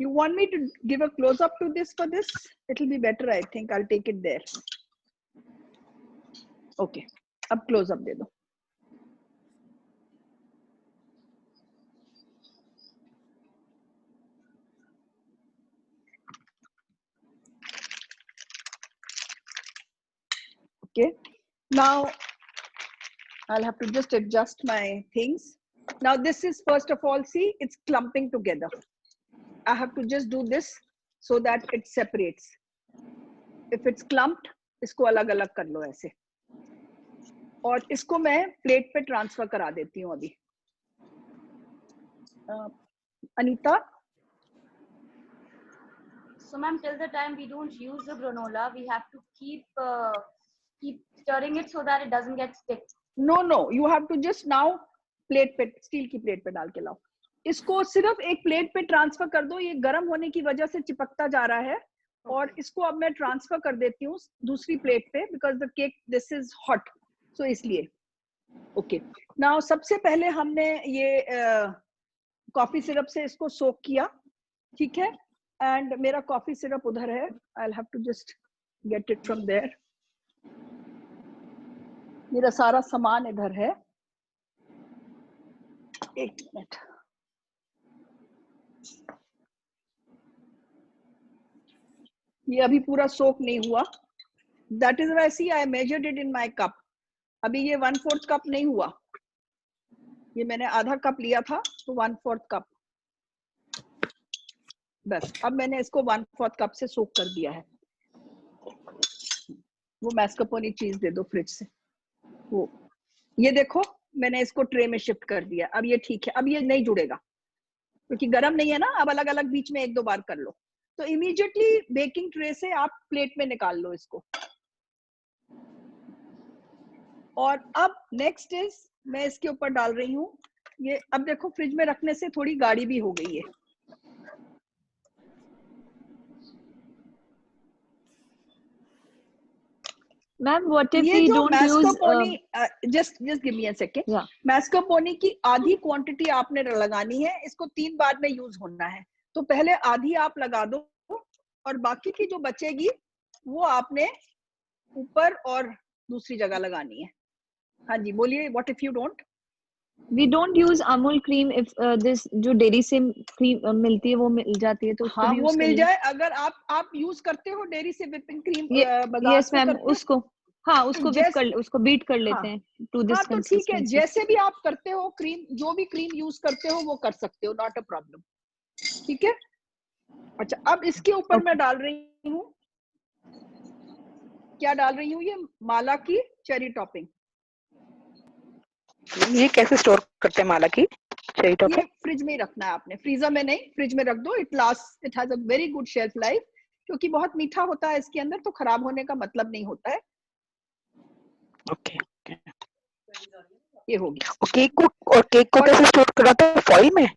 You want me to give a close up to this for this? It will be better, I think. I'll take it there. Okay. अब close up दे दो. Okay. Now I'll have to just adjust my things. Now this is, first of all, see, it's clumping together. I have to just do this so that it separates. If it's clumped, इसको अलग अलग कर लो ऐसे, और इसको मैं plate पे transfer करा देती हूँ अभी. Anita. So ma'am, till the time we don't use the granola, we have to keep stirring it so that it doesn't get stick. No, you have to just now plate पे, steel की plate पे डाल के लाओ. इसको सिर्फ एक plate पे ट्रांसफर कर दो. ये गर्म होने की वजह से चिपकता जा रहा है, और इसको अब मैं ट्रांसफर कर देती हूँ दूसरी प्लेट पे, because the cake this is hot, so इसलिए. ओके. नाउ सबसे पहले हमने ये कॉफी सिरप से इसको सोक किया, ठीक है, एंड मेरा कॉफी सिरप उधर है, I have to just get it from there. मेरा सारा सामान इधर है, एक मिनट। ये अभी पूरा सोक नहीं हुआ, that is why see I measured it in my cup. अभी ये 1/4 कप नहीं हुआ, ये मैंने आधा कप लिया था, तो 1/4 कप बस। अब मैंने इसको 1/4 कप से सोक कर दिया है। वो मैस्कापोने चीज दे दो फ्रिज से। वो ये देखो, मैंने इसको ट्रे में शिफ्ट कर दिया। अब ये ठीक है, अब ये नहीं जुड़ेगा क्योंकि गर्म नहीं है ना। अब अलग अलग बीच में 1-2 बार कर लो, तो इमीडिएटली बेकिंग ट्रे से आप प्लेट में निकाल लो इसको। और अब नेक्स्ट इज, मैं इसके ऊपर डाल रही हूँ ये। अब देखो, फ्रिज में रखने से थोड़ी गाढ़ी भी हो गई है। मैम व्हाट इफ ये वी जो don't use mascarpone, just give me a second, mascarpone की आधी क्वांटिटी आपने लगानी है, इसको 3 बार में यूज होना है, तो पहले आधी आप लगा दो और बाकी की जो बचेगी वो आपने ऊपर और दूसरी जगह लगानी है। हाँ जी बोलिए, what if you don't? We don't use Amul cream if this जो डेयरी से क्रीम मिलती है वो मिल जाती है, तो उसको हाँ भी वो use मिल कर जाए। अगर आप यूज करते हो डेयरी से व्हिपिंग क्रीम, बाजार यस से मैम, करते हो, उसको हाँ उसको whip कर, उसको बीट कर हाँ, लेते हैं टू हाँ दिस तो ठीक है, कंसिस्टेंसी। जैसे भी आप करते हो क्रीम, जो भी क्रीम यूज करते हो वो कर सकते हो, नॉट अ प्रॉब्लम। ठीक है, अच्छा अब इसके ऊपर मैं डाल रही हूँ, क्या डाल रही हूँ, ये माला की चेरी टॉपिंग। ये कैसे स्टोर करते हैं माला की चेरी ये टॉपिंग? फ्रिज में ही रखना है आपने, फ्रीजर में नहीं, फ्रिज में रख दो। It last, it has a very good shelf life, क्योंकि बहुत मीठा होता है इसके अंदर, तो खराब होने का मतलब नहीं होता है। ओके, ये हो गया। और केक को कैसे स्टोर करा था? फॉइल में?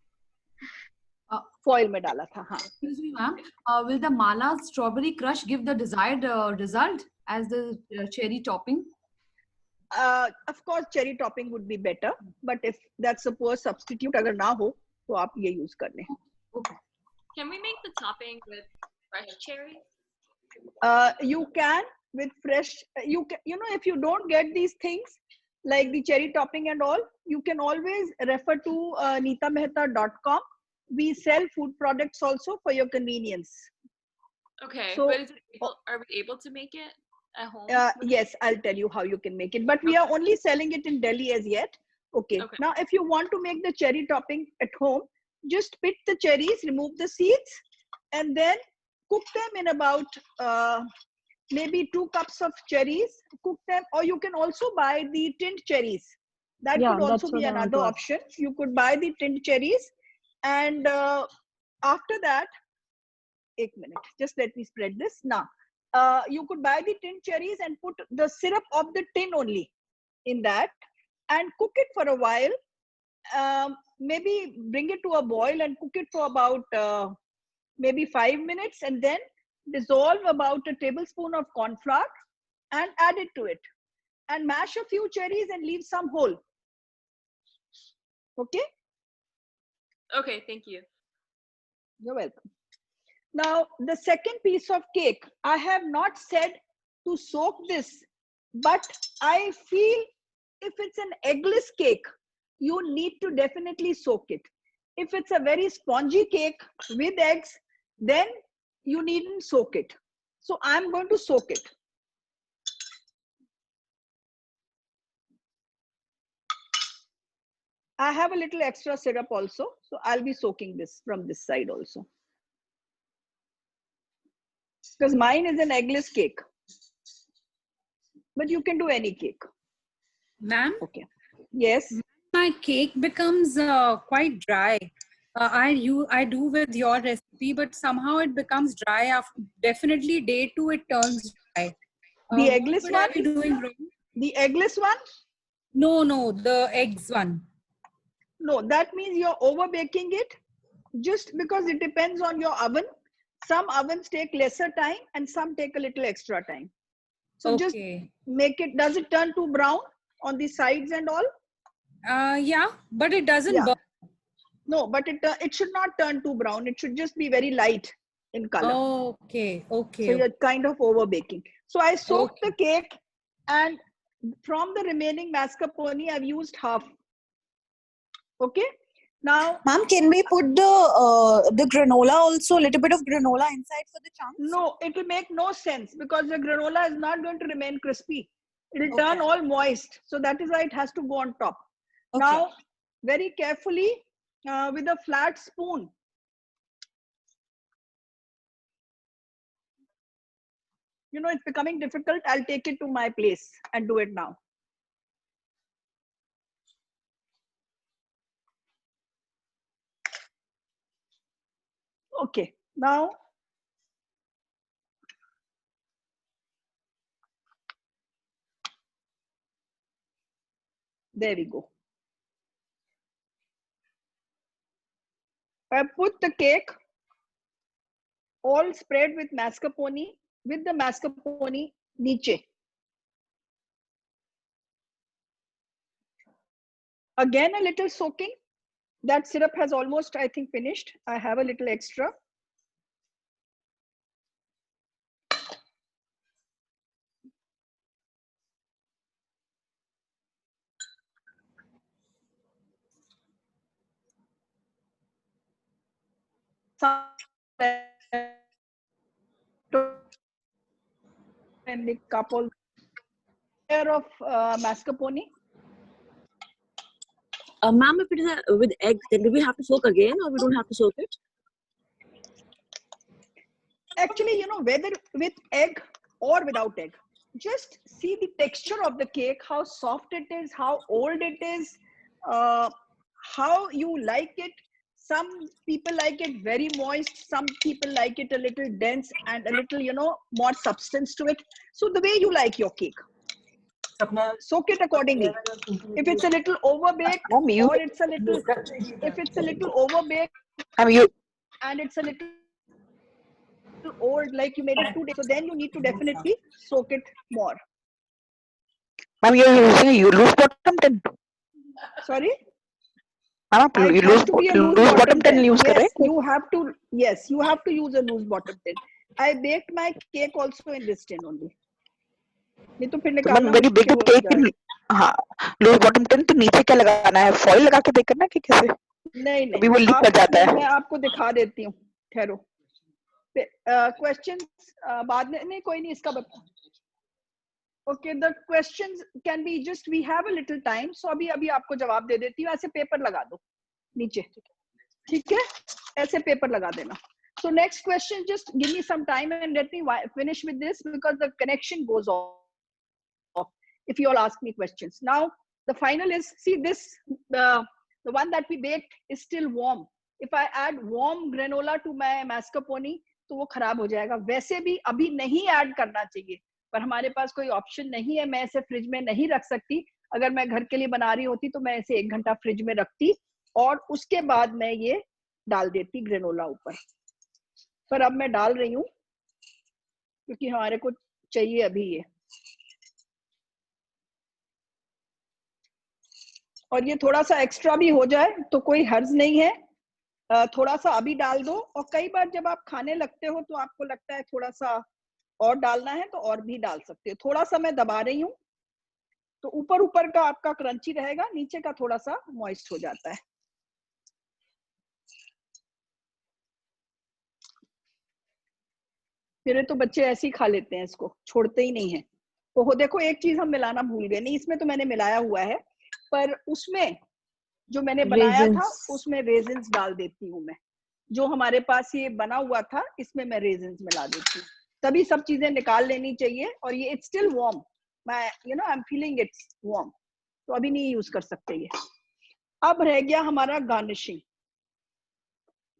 फॉइल में डाला था, हाँ। Excuse me, ma'am. Will the mala strawberry crush give the desired result as the cherry topping? Of course, cherry topping would be better, but if that's a poor substitute, अगर ना हो तो आप ये यूज कर लें। Okay. Can we make the topping with fresh cherry? You can with fresh. You can, you know, if you don't get these things like the cherry topping and all, you can always refer to neetamehta.com. We sell food products also for your convenience. Okay, So, but are we able to make it at home? Yes, I'll tell you how you can make it, but we are only selling it in Delhi as yet. Okay. Now if you want to make the cherry topping at home, just pit the cherries, remove the seeds, and then cook them in about maybe 2 cups of cherries. Cook them, or you can also buy the tinned cherries. That could also be another option. You could buy the tinned cherries, and after that, 1 minute, just let me spread this now. You could buy the tinned cherries and put the syrup of the tin only in that and cook it for a while. Maybe bring it to a boil and cook it for about maybe 5 minutes, and then dissolve about a tablespoon of corn flour and add it to it, and mash a few cherries and leave some whole. Okay? Okay, thank you. You're welcome. Now, the second piece of cake, I have not said to soak this, but I feel if it's an eggless cake, you need to definitely soak it. If it's a very spongy cake with eggs, then you needn't soak it. So I'm going to soak it. I have a little extra syrup also, so I'll be soaking this from this side also. Because mine is an eggless cake, but you can do any cake. Ma'am? Okay. Yes. My cake becomes quite dry. I do with your recipe, but somehow it becomes dry after definitely day 2 it turns dry. The eggless what one? are we doing wrong? The eggless one? No, the eggs one. No, that means you're over baking it, just because it depends on your oven. Some ovens take lesser time and some take a little extra time. So just make it, does it turn to brown on the sides and all? Yeah, but it doesn't burn. No, but it should not turn too brown. It should just be very light in color. Okay, So okay. you're kind of over baking. So I soaked the cake, and from the remaining mascarpone, I've used half. Okay. Now, Ma'am, can we put the granola also, a little bit of granola inside for the chunks? No, it will make no sense because the granola is not going to remain crispy. It will turn all moist. So that is why it has to go on top. Okay. Now, very carefully with a flat spoon, you know, it's becoming difficult. I'll take it to my place and do it now. Okay, now there we go. I put the cake all spread with mascarpone, with the mascarpone niche. Again, a little soaking. That syrup has almost, I think, finished. I have a little extra. And the couple of mascarpone. Ma'am, if it is with egg, then do we have to soak again, or we don't have to soak it? Actually, you know, whether with egg or without egg, just see the texture of the cake, how soft it is, how old it is, how you like it. Some people like it very moist, some people like it a little dense and a little, you know, more substance to it. So the way you like your cake, soak it accordingly. If it's a little overbaked, or it's a little, if it's a little overbaked, and it's a little old, like you made it 2 days, so then you need to definitely soak it more. Ma'am, you're using a loose bottom tin. Sorry? You It has to be a loose bottom tin use yes, correct? you have to. Yes, you have to use a loose bottom tin. I baked my cake also in this tin only. नहीं तो फिर निकालना When you bake मुश्किल the हो cake in हाँ loose bottom tin, तो नीचे क्या लगाना है? Foil लगा के bake करना है कि कैसे? नहीं अभी वो leak कर जाता है. मैं आपको दिखा देती हूँ. ठहरो. Questions बाद में नहीं कोई नहीं इसका बता. Okay, the questions can be just, we have a little time, so अभी आपको जवाब दे देती हूँ. ऐसे पेपर लगा दो नीचे, ठीक है? ऐसे पेपर लगा देना. So next question, just give me some time and let me finish with this because the connection goes off if you all ask me questions. Now the final is, see this, the one that we baked is still warm. If I add warm granola to my mascarpone, तो वो खराब हो जाएगा. वैसे भी अभी नहीं add करना चाहिए, पर हमारे पास कोई ऑप्शन नहीं है. मैं इसे फ्रिज में नहीं रख सकती. अगर मैं घर के लिए बना रही होती तो मैं इसे 1 घंटा फ्रिज में रखती और उसके बाद मैं ये डाल देती ग्रेनोला ऊपर. पर अब मैं डाल रही हूँ क्योंकि हमारे को चाहिए अभी ये. और ये थोड़ा सा एक्स्ट्रा भी हो जाए तो कोई हर्ज नहीं है. थोड़ा सा अभी डाल दो, और कई बार जब आप खाने लगते हो तो आपको लगता है थोड़ा सा और डालना है तो और भी डाल सकते हो. थोड़ा सा मैं दबा रही हूँ तो ऊपर का आपका क्रंची रहेगा, नीचे का थोड़ा सा मॉइस्ट हो जाता है. मेरे तो बच्चे ऐसे ही खा लेते हैं, इसको छोड़ते ही नहीं है. तो देखो एक चीज हम मिलाना भूल गए. नहीं, इसमें तो मैंने मिलाया हुआ है, पर उसमें जो मैंने बनाया था उसमें रेजिन्स डाल देती हूँ मैं. जो हमारे पास ये बना हुआ था इसमें मैं रेजिन्स मिला देती हूँ. तभी सब चीजें निकाल लेनी चाहिए. और ये इट्स स्टिल वार्म, मैं you know I am feeling it's warm, तो अभी नहीं यूज कर सकते ये. अब रह गया हमारा गार्निशिंग.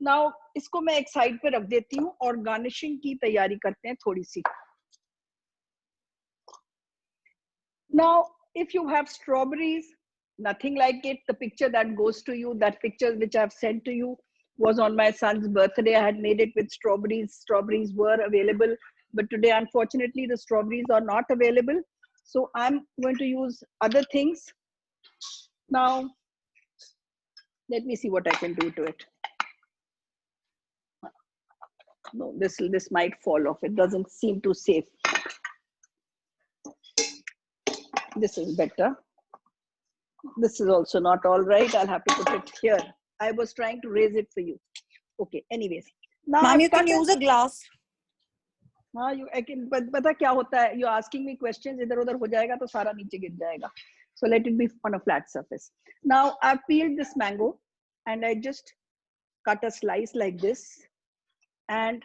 नाउ इसको मैं एक साइड पे रख देती हूँ और गार्निशिंग की तैयारी करते हैं थोड़ी सी. Now if you have strawberries, nothing like it. The picture that goes to you, that picture which I've sent to you, was on my son's birthday. I had made it with strawberries. Strawberries were available, but today unfortunately the strawberries are not available, so I'm going to use other things. Now Let me see what I can do to it. No, this might fall off. It doesn't seem too safe. This is better. This is also not all right. I'll have to put it here. I was trying to raise it for you. Okay, anyways. Now Ma'am, I've you can cut use it. a glass. हाँ, I can. But पता क्या होता है? You're asking me questions. इधर उधर हो जाएगा तो सारा नीचे गिर जाएगा. So let it be on a flat surface. Now I've peeled this mango and I just cut a slice like this, and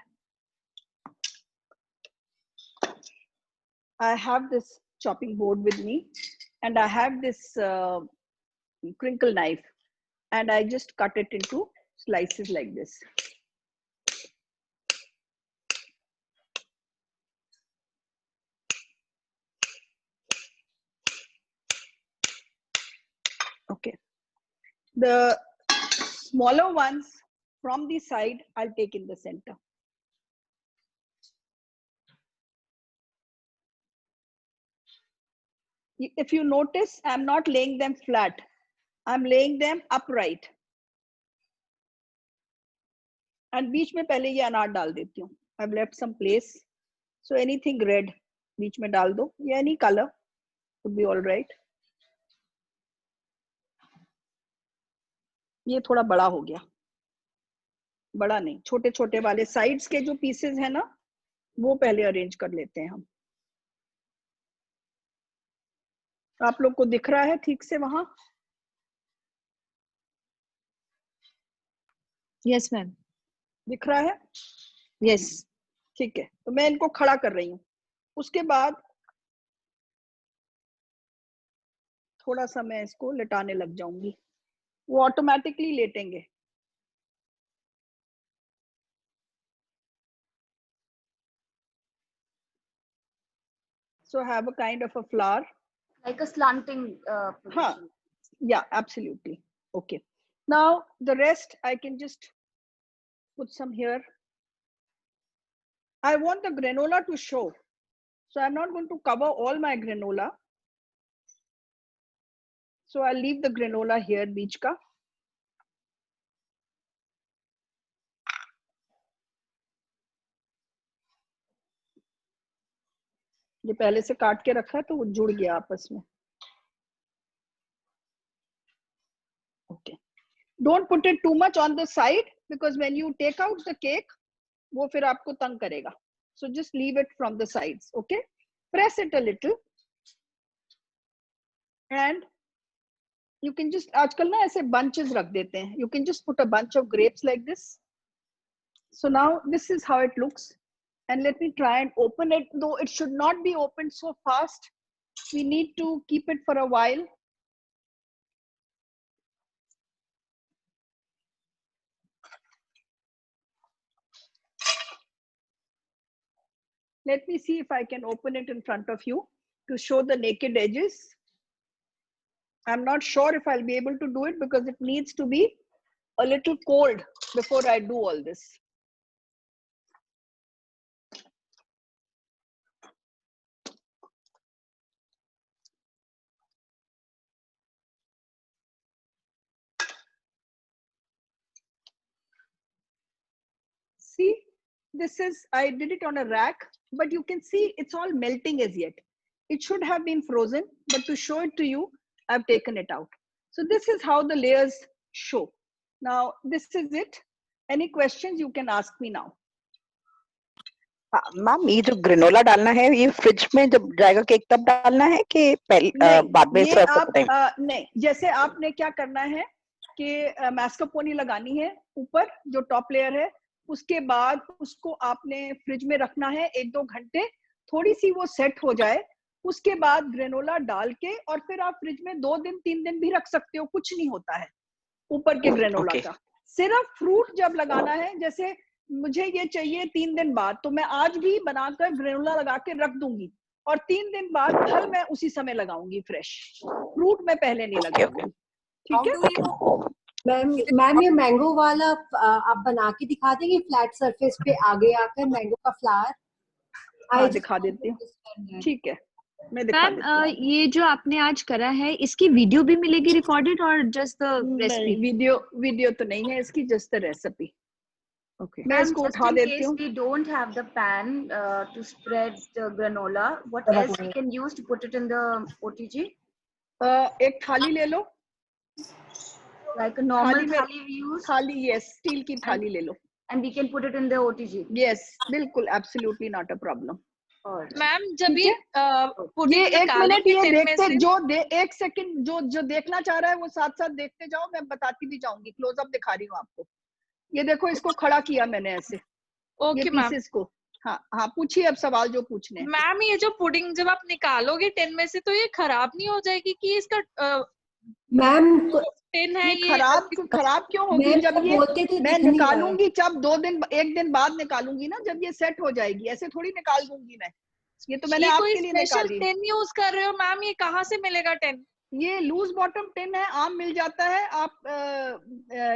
I have this chopping board with me, and I have this crinkle knife, and I just cut it into slices like this. Okay. The smaller ones from the side, I'll take in the center. If you notice, I'm not laying them flat. I'm laying them upright. And बीच में पहले ये अनार डाल देती हूँ. I've left some place. So anything red, बीच में डाल दो. Yeah, any color would be all right. ये थोड़ा बड़ा हो गया. बड़ा नहीं, छोटे छोटे वाले साइड्स के जो पीसेस है ना, वो पहले अरेंज कर लेते हैं हम. आप लोग को दिख रहा है ठीक से वहां? Yes ma'am. दिख रहा है? यस. ठीक है, तो मैं इनको खड़ा कर रही हूँ. उसके बाद थोड़ा सा मैं इसको लेटाने लग जाऊंगी. वो automatically लेटेंगे. So have a kind of a flower. Like a slanting position. Yeah, absolutely. Okay. Now the rest I can just put some here. I want the granola to show. So I'm not going to cover all my granola. So I'll leave the granola here, बीच का. ये पहले से काट के रखा है तो वो जुड़ गया आपस में. Okay. Don't put it too much on the side because when you take out the cake, वो फिर आपको तंग करेगा. So just leave it from the sides. Okay. Press it a little. And you can just, आजकल ना ऐसे bunches रख देते हैं. You can just put a bunch of grapes like this. So now this is how it looks. And let me try and open it, though it should not be opened so fast. We need to keep it for a while. Let me see if I can open it in front of you to show the naked edges. I'm not sure if I'll be able to do it because it needs to be a little cold before I do all this. See, this is, I did it on a rack, but you can see it's all melting as yet. It should have been frozen, but to show it to you, I've taken it out. So this is how the layers show. Now, this is it. Any questions you can ask me now. Ma'am ये जो granola डालना है ये fridge में जब जाएगा cake तब डालना है कि पहले बाद में सर्व करते हैं? नहीं, जैसे आपने क्या करना है कि मैस्कापोनी लगानी है ऊपर जो टॉप लेयर है, उसके बाद उसको आपने फ्रिज में रखना है 1-2 घंटे. थोड़ी सी वो सेट हो जाए, उसके बाद ग्रेनोला डाल के और फिर आप फ्रिज में 2 दिन 3 दिन भी रख सकते हो. कुछ नहीं होता है ऊपर के ग्रेनोला का. सिर्फ फ्रूट जब लगाना है, जैसे मुझे ये चाहिए 3 दिन बाद, तो मैं आज भी बनाकर ग्रेनोला लगा के रख दूंगी और 3 दिन बाद फल मैं उसी समय लगाऊंगी फ्रेश. फ्रूट मैं पहले नहीं लगाऊंगी. ठीक है मैम ये मैंगो वाला आप बना के दिखा देंगे फ्लैट सरफेस पे आगे आकर मैंगो का फ्लावर? हाँ, दिखा देती हूँ. ठीक है. मैं दिखा मैम देती हूँ। ये जो आपने आज करा है इसकी वीडियो भी मिलेगी रिकॉर्डेड और जस्ट द रेसिपी? नहीं, वीडियो तो नहीं है इसकी, जस्ट द रेसिपी। Okay. मैं इसको Just उठा in देती case हूँ। we don't have the pan to spread the granola, what else we can use to put it in the OTG? एक थाली ले लो, like a normal थाली में, thali we use. थाली, yes, स्टील की थाली ले लो। And we can put it in the OTG. Yes, बिल्कुल, absolutely not a problem. Ma'am जब ये ये पुडिंग एक मिनट निकालोगे ये टिन में देखते, से, एक सेकंड, जो देखना चाह रहा है वो साथ साथ देखते जाओ, मैं बताती भी जाऊंगी। क्लोजअप दिखा रही हूँ आपको। ये देखो, इसको खड़ा किया मैंने ऐसे, ये ओके मैम। पीसेस को। हाँ हाँ, पूछिए अब सवाल जो पूछने हैं। मैम ये जो पुडिंग जब आप निकालोगे टिन में से तो ये खराब नहीं हो जाएगी कि इसका मैम टिन है ये खराब क्यों होगी? मैम, जब तो ये बोलते थे मैं दिख नहीं निकालूंगी, जब 2 दिन 1 दिन बाद निकालूंगी ना, जब ये सेट हो जाएगी, ऐसे थोड़ी निकाल दूंगी मैं। ये तो मैंने ये आपके लिए स्पेशल निकाली। टिन यूज कर रहे हो मैम, ये कहाँ से मिलेगा टिन? ये लूज बॉटम टिन है, आम मिल जाता है। आप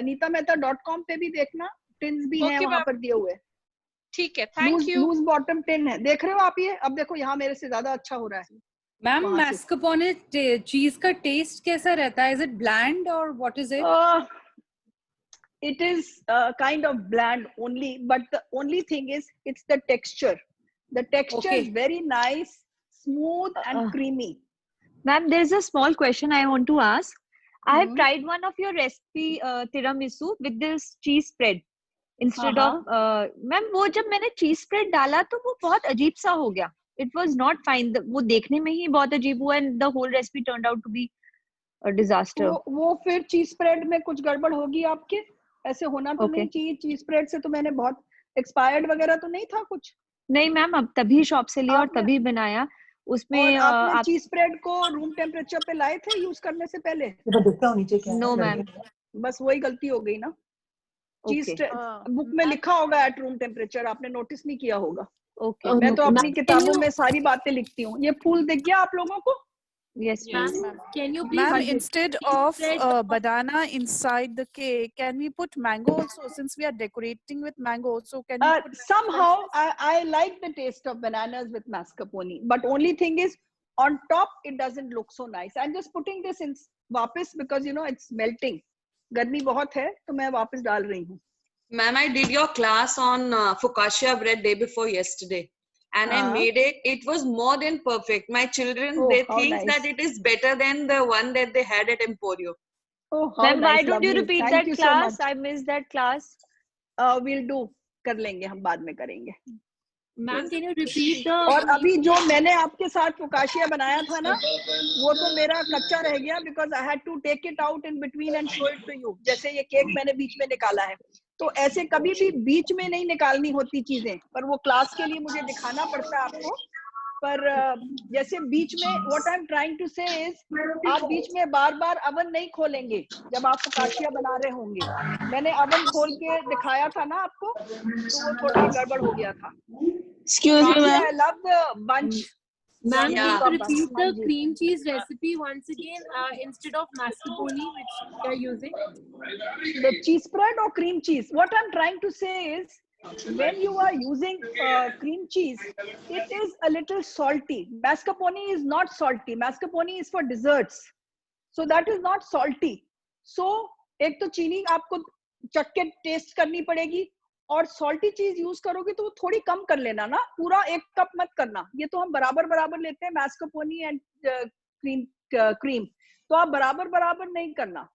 neetamehta.com पे भी देखना, टिन्स भी हैं वहां पर दिए हुए। ठीक है, thank you. Loose bottom tin है, देख रहे हो आप ये? अब देखो यहाँ मेरे से ज्यादा अच्छा हो रहा है। मैम मैस्कापोने चीज का टेस्ट कैसा रहता है? इज इट ब्लैंड और what is it? It is kind of bland only, but the only thing is it's the texture. The texture is very nice, smooth and creamy. Ma'am, there's a small question I want to ask. I have tried one of your recipe tiramisu with this cheese spread instead of ma'am, वो जब मैंने cheese spread डाला तो वो बहुत अजीब सा हो गया. It was not fine. वो देखने में ही बहुत अजीब हुआ and the whole recipe turned out to be a disaster. वो फिर cheese spread में कुछ गड़बड़ होगी आपके? ऐसे होना तो नहीं चाहिए। cheese spread से तो मैंने बहुत expired वगैरह तो नहीं था कुछ? नहीं मैम, अब तभी शॉप से लिया और तभी बनाया। उसमें आपने चीज स्प्रेड को रूम टेम्परेचर पे लाए थे यूज करने से पहले? नो मैम, बस वही गलती हो गई ना। चीज बुक में लिखा होगा एट रूम टेम्परेचर, आपने नोटिस नहीं किया होगा। ओके, मैं तो अपनी किताबों में सारी बातें लिखती हूँ। ये फूल दिख गया आप लोगों को? Yes, ma'am. Can you Ma'am, instead of banana inside the cake, can we put mango also? Since we are decorating with mango, so can we put somehow I like the taste of bananas with mascarpone, but only thing is on top it doesn't look so nice. I'm just putting this in वापस because you know it's melting. गर्मी बहुत है तो मैं वापस डाल रही हूँ। Ma'am, I did your class on focaccia bread day before yesterday. And I made it. It was more than perfect. My children, they think that it is better than the one that they had at Emporio. Oh, then why don't you repeat that class? I missed that class. We'll do. कर लेंगे, हम बाद में करेंगे। Ma'am, can you repeat the? और अभी जो मैंने आपके साथ फोकाशिया बनाया था ना, वो तो मेरा कच्चा रह गया because I had to take it out in between and show it to you. जैसे ये केक मैंने बीच में निकाला है, तो ऐसे कभी भी बीच में नहीं निकालनी होती चीजें, पर वो क्लास के लिए मुझे दिखाना पड़ता है आपको। पर जैसे बीच में what I'm trying to say is, आप बीच में बार-बार अवन नहीं खोलेंगे जब आप फोकाशिया बना रहे होंगे। मैंने अवन खोल के दिखाया था ना आपको, तो वो थोड़ा गड़बड़ हो गया था। Excuse me, ma'am. I love the bunch. Ma'am, can you repeat the cream cheese recipe once again instead of mascarpone, which you are using? The cheese spread or cream cheese? What I'm trying to say is, when you are using cream cheese, it is a little salty. Mascarpone is not salty. Mascarpone is for desserts, so that is not salty. So एक तो चीनी आपको चख के test करनी पड़ेगी, और salty चीज यूज करोगे तो वो थोड़ी कम कर लेना ना, पूरा 1 कप मत करना। ये तो हम बराबर बराबर लेते हैं मैस्कापोनी एंड क्रीम, तो आप बराबर बराबर नहीं करना।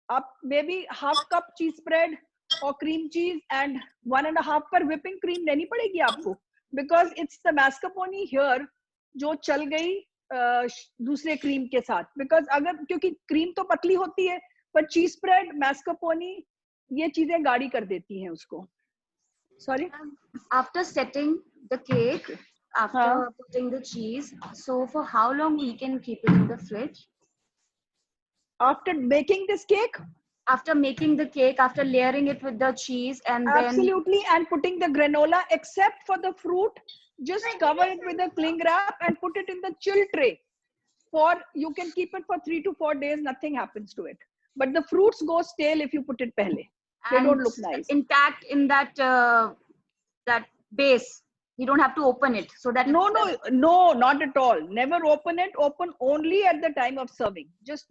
आप मे बी हाफ कप चीज स्प्रेड और क्रीम चीज एंड 1.5 पर व्हिपिंग क्रीम लेनी पड़ेगी आपको, बिकॉज इट्स द मैस्कापोनी हियर जो चल गई दूसरे क्रीम के साथ। बिकॉज अगर, क्योंकि क्रीम तो पतली होती है, पर चीज स्प्रेड मैस्कापोनी ये चीजें गाढ़ी कर देती हैं उसको। Sorry. After setting the cake, after putting the cheese, so for how long we can keep it in the fridge? After making this cake? After making the cake, after layering it with the cheese and absolutely, and putting the granola, except for the fruit, just cover it with a cling wrap and put it in the chill tray. You can keep it for 3 to 4 days, nothing happens to it. But the fruits go stale if you put it pehle. They don't look nice. Intact in that that base. We don't have to open it, so that no, not at all. Never open it. Open only at the time of serving. Just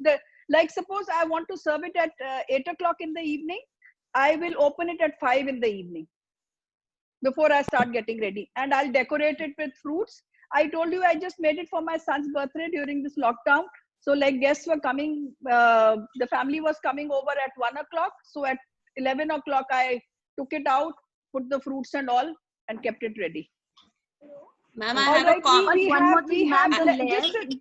like suppose I want to serve it at 8 o'clock in the evening. I will open it at 5 in the evening before I start getting ready, and I'll decorate it with fruits. I told you I just made it for my son's birthday during this lockdown. So like guests were coming, the family was coming over at 1 o'clock. So at 11 o'clock, I took it out, put the fruits and all, and kept it ready. Ma'am, I have a comment.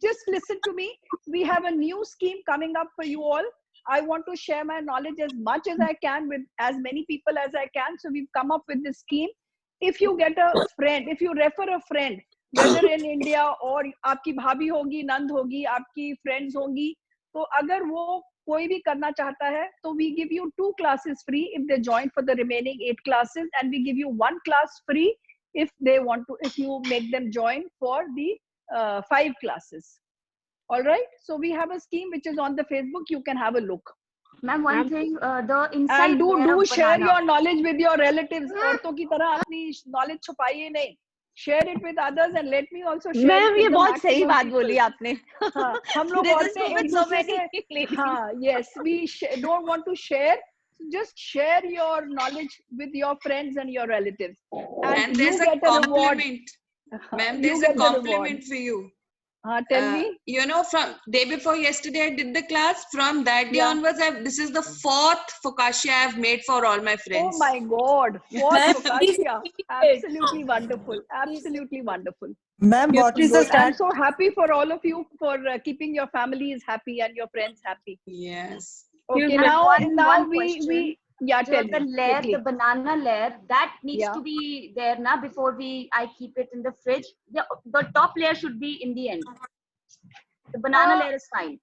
Just listen to me. We have a new scheme coming up for you all. I want to share my knowledge as much as I can with as many people as I can. So we've come up with this scheme. If you get a friend, if you refer a friend, whether in India or आपकी भाभी होगी, नंद होगी, आपकी friends होंगी, तो अगर वो कोई भी करना चाहता है, तो we give you 2 classes free if they join for the remaining 8 classes, and we give you 1 class free if they want to, if you make them join for the 5 classes. All right. So we have a scheme which is on the Facebook. You can have a look. Ma'am, one thing, the inside. And do share your knowledge with your relatives. औरतों की तरह अपनी knowledge छुपाइए नहीं. Share it with others and let me also share. Ma'am ये बहुत सही बात बोली आपने. हम लोग औरतें हाँ, yes, we don't want to share. Just share your knowledge with your friends and your relatives. And there's a compliment. Ma'am, there's a compliment for you. Tell me. You know, from day before yesterday, I did the class. From that day onwards, this is the 4th focaccia I've made for all my friends. Oh my God! 4th focaccia. Absolutely wonderful. Absolutely wonderful. Ma'am, what is the I'm stand? so happy for all of you for keeping your families happy and your friends happy. Yes. Okay, now we yeah, tell the me, layer, quickly. the banana layer, that needs to be there now before I keep it in the fridge. The top layer should be in the end. The banana layer is fine.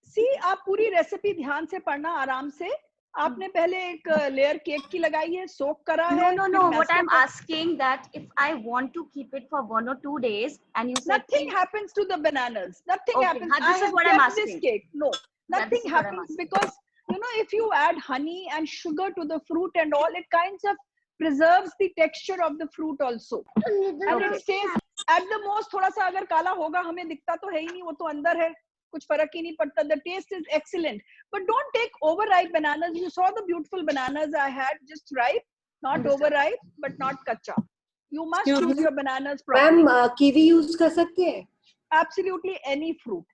See, आप पूरी recipe ध्यान से पढ़ना आराम से. आपने पहले एक लेयर केक की लगाई है, सोक करा है. No. What I'm asking that if I want to keep it for 1 or 2 days, and you said nothing happens to the bananas. Nothing happens. This is what I'm asking. This cake. No, nothing happens because you know if you add honey and sugar to the fruit and all, it kinds of preserves the texture of the fruit also. And it stays at the most. थोड़ा सा अगर काला होगा हमें दिखता तो है ही नहीं, वो तो अंदर है. कुछ फर्क ही नहीं पड़ता. The taste is excellent. But don't take overripe bananas. You saw the beautiful bananas I had, just ripe, not overripe, but not kacha. You must choose your bananas properly. Ma'am, kiwi use कर सकते हैं? Absolutely any fruit.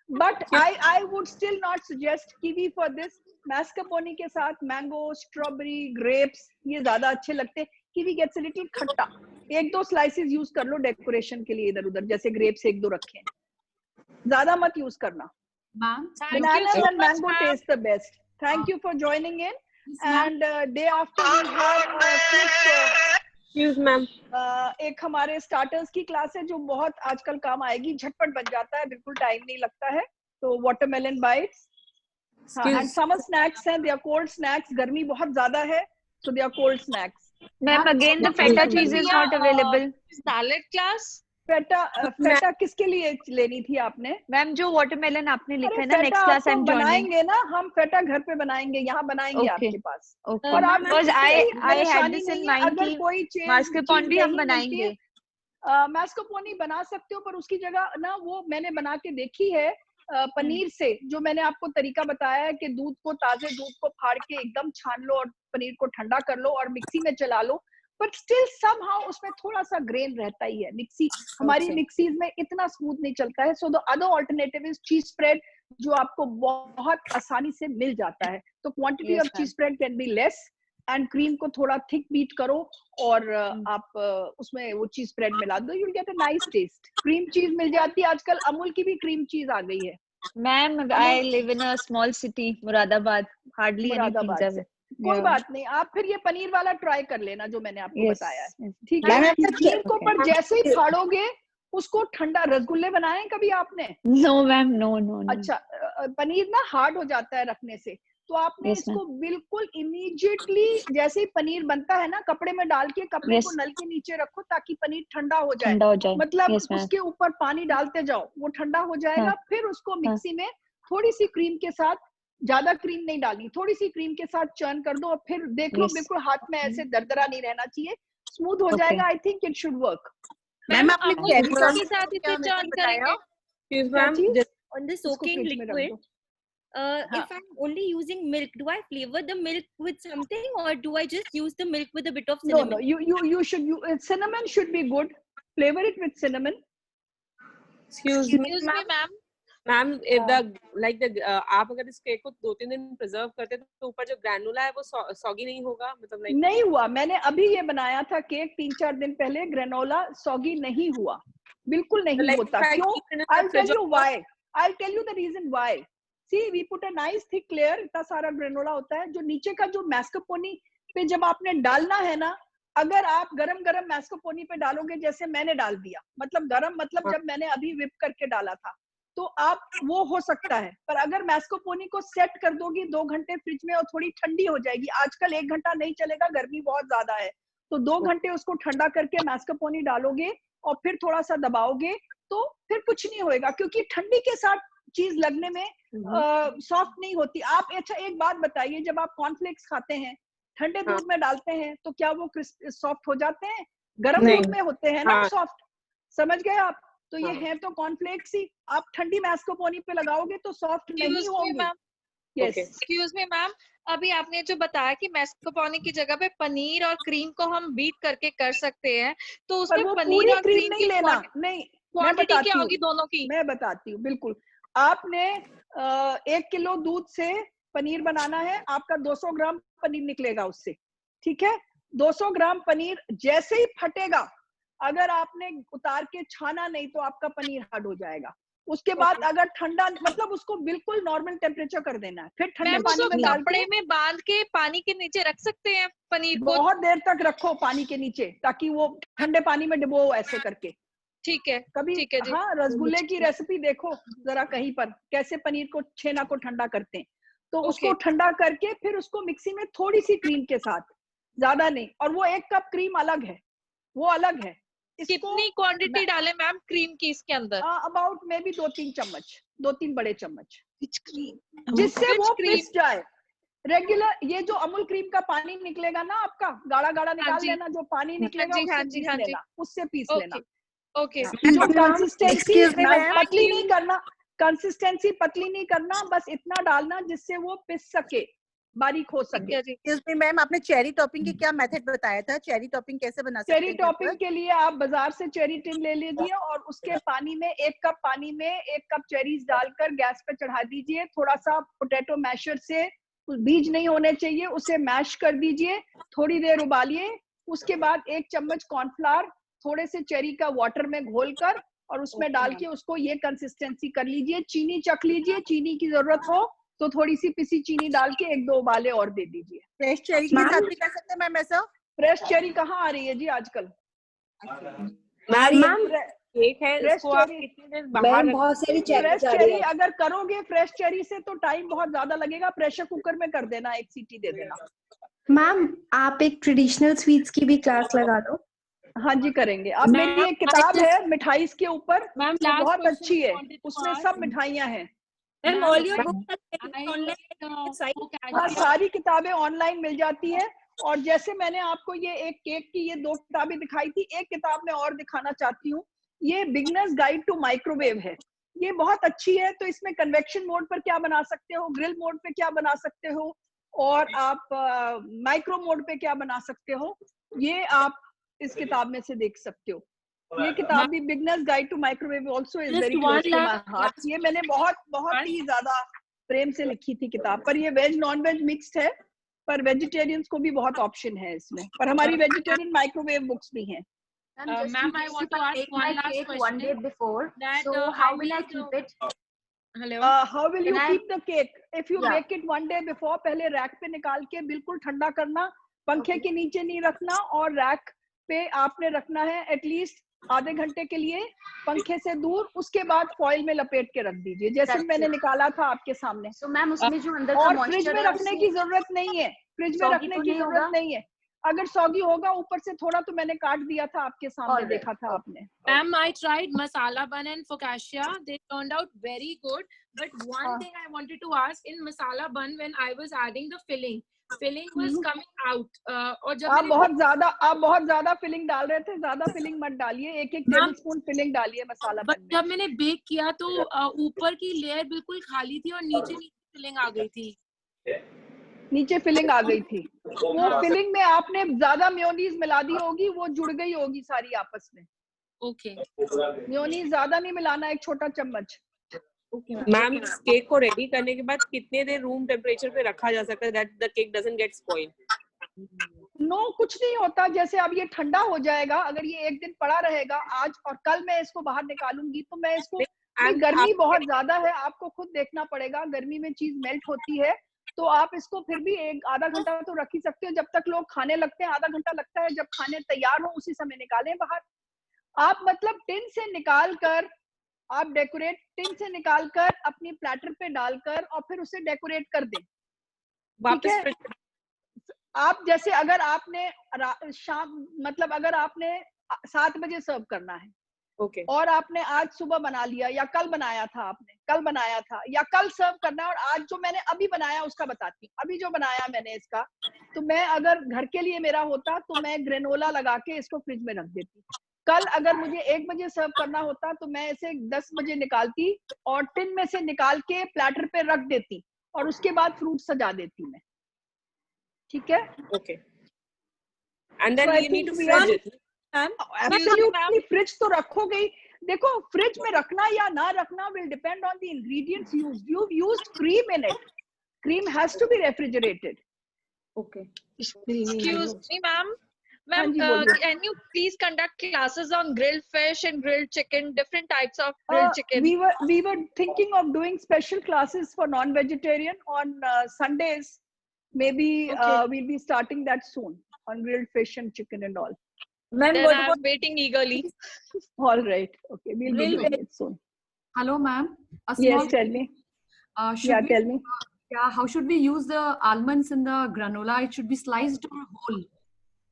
But I would still not suggest kiwi for this. Mascarpone के साथ mango, strawberry, grapes ये ज़्यादा अच्छे लगते हैं. Kiwi gets a little खट्टा. 1-2 slices use कर लो decoration के लिए इधर-उधर. जैसे grapes 1-2 रखे हैं. ज़्यादा मत use करना. Ma'am, bananas and mango taste the best. Thank you for joining in. And day after we have Excuse ma'am. एक हमारे स्टार्टर्स की क्लास है जो बहुत आजकल काम आएगी. झटपट बन जाता है, बिल्कुल टाइम नहीं लगता है. तो watermelon bites. And summer snacks हैं. They are cold snacks. गर्मी बहुत ज़्यादा है, so they are cold snacks. Ma'am, again the feta cheese is not available. Salad class. फेटा किसके लिए लेनी थी आपने? मैम जो वाटरमेलन आपने लिखा है ना, next class I am joining. बनाएंगे ना हम फेटा, घर पे बनाएंगे, यहाँ बनाएंगे आपके पास. और आप because I had this in mind कि मास्कारपोने भी हम बनाएंगे. मास्कारपोने बना सकते हो, पर उसकी जगह ना वो मैंने बना के देखी है पनीर से. जो मैंने आपको तरीका बताया है कि दूध को, ताजे दूध को फाड़ के एकदम छान लो और पनीर को ठंडा कर लो और मिक्सी में चला लो. But still somehow उसमें थोड़ा सा ग्रेन रहता ही है. मिक्सी हमारी मिक्सीज में इतना स्मूथ नहीं चलता है. So the other alternative is cheese spread, जो आपको बहुत आसानी से मिल जाता है. तो quantity of cheese spread can be less and cream को थोड़ा thick beat करो और आप उसमें वो cheese spread मिला दो. You'll get a nice taste. Cream cheese मिल जाती है आजकल. अमूल की भी cream cheese आ गई है. Ma'am, I live in a small city, Moradabad. Hardly anything is there. कोई बात नहीं, आप फिर ये पनीर वाला ट्राई कर लेना जो मैंने आपको बताया है. ठीक है. पनीर को पर जैसे ही फाड़ोगे उसको ठंडा. रसगुल्ले बनाए कभी आपने? No ma'am, no. अच्छा, पनीर ना हार्ड हो जाता है रखने से, तो आपने इसको बिल्कुल इमीडिएटली जैसे ही पनीर बनता है ना, कपड़े में डाल के कपड़े को नल के नीचे रखो ताकि पनीर ठंडा हो जाए. मतलब उसके ऊपर पानी डालते जाओ, वो ठंडा हो जाएगा. फिर उसको मिक्सी में थोड़ी सी क्रीम के साथ, ज्यादा क्रीम नहीं डालनी, थोड़ी सी क्रीम के साथ चर्न कर दो और फिर देख लो बिल्कुल हाथ में ऐसे दरदरा नहीं रहना चाहिए. स्मूथ हो जाएगा, I think it should work. Ma'am आपने के साथ इसे जॉइन करेंगे। On the soaking liquid, if I'm only using milk, do I flavor the milk with something, or do I just use the milk with a bit of cinnamon? No, you should cinnamon should be good. Flavor it with cinnamon. Excuse me, ma'am. Ma'am आप अगर इस cake को 2-3 दिन preserve करते तो ऊपर जो ग्रैनुला है वो सॉगी नहीं होगा, मतलब लाइक नहीं हुआ। मैंने अभी ये बनाया था केक 3-4 दिन पहले, ग्रेनोला सॉगी नहीं हुआ, बिल्कुल नहीं होता। क्यों? I'll tell you why. I'll tell you the reason why. See, we put a nice thick layer, इतना सारा ग्रेनोला होता है, जो नीचे का जो मैस्कार्पोने पे जब आपने डालना है ना, अगर आप गरम मैस्कार्पोने पे डालोगे जैसे मैंने डाल दिया, मतलब गरम मतलब जब मैंने अभी विप करके डाला था, तो आप वो हो सकता है। पर अगर मैस्कार्पोने को सेट कर दोगी 2 घंटे फ्रिज में और थोड़ी ठंडी हो जाएगी, आजकल 1 घंटा नहीं चलेगा, गर्मी बहुत ज्यादा है, तो 2 घंटे उसको ठंडा करके मैस्कार्पोने डालोगे और फिर थोड़ा सा दबाओगे तो फिर कुछ नहीं होएगा, क्योंकि ठंडी के साथ चीज लगने में सॉफ्ट नहीं होती। आप अच्छा एक बात बताइए, जब आप कॉर्नफ्लेक्स खाते हैं ठंडे दूध में डालते हैं तो क्या वो सॉफ्ट हो जाते हैं? गर्म दूध में होते हैं ना सॉफ्ट, समझ गए आप? तो ये है तो कॉर्नफ्लेक्स ही, आप ठंडी मैस्कार्पोने पे लगाओगे तो सॉफ्ट नहीं होंगे। यस, एक्सक्यूज मी मैम, अभी आपने जो बताया कि मैस्कार्पोने की जगह पे पनीर और क्रीम को हम बीट करके कर सकते हैं, तो उसमें पनीर और क्रीम नहीं लेना, नहीं क्वांटिटी क्या होगी दोनों की? मैं बताती हूँ, बिल्कुल। आपने 1 किलो दूध से पनीर बनाना है, आपका 200 ग्राम पनीर निकलेगा उससे, ठीक है? 200 ग्राम पनीर जैसे ही फटेगा, अगर आपने उतार के छाना नहीं तो आपका पनीर हार्ड हो जाएगा। उसके बाद अगर ठंडा, मतलब उसको बिल्कुल नॉर्मल टेम्परेचर कर देना है, फिर ठंडे पानी में डाल कपड़े में बांध के पानी के नीचे रख सकते हैं पनीर को? बहुत देर तक रखो पानी के नीचे, ताकि वो ठंडे पानी में डुबो ऐसे करके। ठीक है, कभी ठीक है जी। हाँ, रसगुल्ले की रेसिपी देखो जरा कहीं पर, कैसे पनीर को छेना को ठंडा करते हैं। तो उसको ठंडा करके फिर उसको मिक्सी में थोड़ी सी क्रीम के साथ, ज्यादा नहीं, और वो 1 कप क्रीम अलग है, वो अलग है। कितनी क्वांटिटी डाले मैम क्रीम की इसके अंदर? अबाउट मे बी 2-3 चम्मच, 2-3 बड़े चम्मच, जिससे वो पिस जाए। रेगुलर ये जो अमूल क्रीम का पानी निकलेगा ना आपका, गाढ़ा गाढ़ा निकाल लेना, जो पानी निकलेगा उससे पीस लेना। ओके, जो कंसिस्टेंसी पतली नहीं करना, कंसिस्टेंसी पतली नहीं करना, बस इतना डालना जिससे वो पिस सके, बारीक हो सके। इसमें मैम आपने चेरी टॉपिंग की क्या मेथड बताया था? चेरी टॉपिंग कैसे बना सकते हैं? चेरी टॉपिंग के लिए आप बाजार से चेरी टिन ले लीजिए और उसके पानी में 1 कप पानी में 1 कप चेरीज डालकर गैस पे चढ़ा दीजिए। थोड़ा सा पोटैटो मैशर से, बीज नहीं होने चाहिए, उसे मैश कर दीजिए, थोड़ी देर उबालिए। उसके बाद 1 चम्मच कॉर्नफ्लावर थोड़े से चेरी का वाटर में घोलकर और उसमें डाल के उसको ये कंसिस्टेंसी कर लीजिए। चीनी चख लीजिए, चीनी की जरूरत हो तो थोड़ी सी पिसी चीनी डाल के 1-2 उबाले और दे दीजिए। फ्रेश चेरी के साथ भी कर सकते हैं मैम ऐसा? फ्रेश चेरी कहाँ आ रही है जी आजकल? मैम केक है, इसको आप कितने दिन बाहर बहुत सारी फ्रेश चेरी अगर करोगे फ्रेश चेरी से तो टाइम बहुत ज्यादा लगेगा। प्रेशर कुकर में कर देना, 1 सीटी दे देना। मैम आप एक ट्रेडिशनल स्वीट्स की भी क्लास लगा दो। हाँ जी करेंगे। अब मेरी एक किताब है मिठाई के ऊपर, बहुत अच्छी है, उसमें सब मिठाइयाँ हैं। सारी किताबें ऑनलाइन मिल जाती है। और जैसे मैंने आपको ये एक केक की ये 2 किताबें दिखाई थी, एक किताब मैं और दिखाना चाहती हूँ। ये बिगनर्स गाइड टू माइक्रोवेव है, ये बहुत अच्छी है। तो इसमें कन्वेक्शन मोड पर क्या बना सकते हो, ग्रिल मोड पे क्या बना सकते हो, और आप माइक्रो मोड पे क्या बना सकते हो, ये आप इस किताब में से देख सकते हो। ये किताब भी beginners guide to microwave also is very close to my heart. ये मैंने बहुत ही ज्यादा प्रेम से लिखी थी किताब। पर ये वेज नॉन वेज मिक्स्ड है, पर वेजिटेरियंस को भी बहुत ऑप्शन है इसमें। पर हमारी वेजिटेरियन माइक्रोवेव बुक्स भी हैं। Ma'am, I want to ask one last question. One day before, so how will I keep it? Hello. How will you keep the cake? If you bake it one day before, पहले rack पे निकाल के बिल्कुल ठंडा करना, पंखे के नीचे नहीं रखना, और रैक पे आपने रखना है एटलीस्ट आधे घंटे के लिए पंखे से दूर। उसके बाद फॉइल में लपेट के रख दीजिए, जैसे मैंने निकाला था आपके सामने। So मैम उसमें जो अंदर का और मॉइस्चर फ्रिज में रखने की जरूरत नहीं है, फ्रिज में रखने की जरूरत नहीं है। अगर सौगी होगा ऊपर से थोड़ा तो मैंने काट दिया था आपके सामने, देखा था आपने। Ma'am, I tried masala bun and focaccia. They turned out very good. But one thing I wanted to ask, in masala bun, when I was adding the filling, filling was coming out. और जब आप बहुत ज्यादा filling डाल रहे थे, ज्यादा filling मत डालिए, एक टेबल स्पून फिलिंग डालिए मसाला बन में। जब मैंने बेक किया तो ऊपर की लेयर बिल्कुल खाली थी और नीचे फिलिंग आ गई थी। नीचे फिलिंग आ गई थी, वो फिलिंग में आपने ज्यादा मेयोनीज मिला दी होगी, वो जुड़ गई होगी सारी आपस में। ओके, मेयोनीज ज्यादा नहीं मिलाना, 1 छोटा चम्मच। मैम केक को रेडी करने के बाद कितने देर रूम टेम्परेचर पे रखा जा सकता है that the cake doesn't get spoil? No, कुछ नहीं होता। जैसे अब ये ठंडा हो जाएगा, अगर ये 1 दिन पड़ा रहेगा आज और कल मैं इसको बाहर निकालूंगी तो मैं इसको, गर्मी बहुत ज्यादा है, आपको खुद देखना पड़ेगा, गर्मी में चीज मेल्ट होती है, तो आप इसको फिर भी 1-आधा घंटा तो रख ही सकते हो। जब तक लोग खाने लगते हैं आधा घंटा लगता है, जब खाने तैयार हो उसी समय निकालें बाहर। आप मतलब टिन से निकाल कर आप डेकोरेट, टिन से निकालकर अपनी प्लेटर पे डालकर और फिर उसे डेकोरेट कर दें। वापस आप जैसे अगर आपने शाम मतलब अगर आपने 7 बजे सर्व करना है, और आपने आज सुबह बना लिया या कल बनाया था, आपने कल बनाया था या कल सर्व करना है, और आज जो मैंने अभी बनाया उसका बताती हूँ। अभी जो बनाया मैंने इसका, तो मैं अगर घर के लिए मेरा होता तो मैं ग्रेनोला लगा के इसको फ्रिज में रख देती। कल अगर मुझे 1 बजे सर्व करना होता तो मैं इसे 10 बजे निकालती और टिन में से निकाल के प्लेटर पे रख देती और उसके बाद फ्रूट सजा देती मैं। ठीक है? Okay. And then you need to fridge it. Absolutely, fridge तो रखोगे ही। देखो, फ्रिज में रखना या ना रखना will depend on the ingredients used. You've used cream in it. Cream has to be refrigerated. Okay. Excuse me, ma'am. Ma'am, can you please conduct classes on grilled fish and grilled chicken, different types of grilled chicken? We were thinking of doing special classes for non-vegetarian on Sundays. Maybe we'll be starting that soon on grilled fish and chicken and all. Then I'm waiting eagerly. All right. Okay, we'll be doing it soon. Hello, ma'am. Yes, tell me. Tell me. How should we use the almonds in the granola? It should be sliced or whole?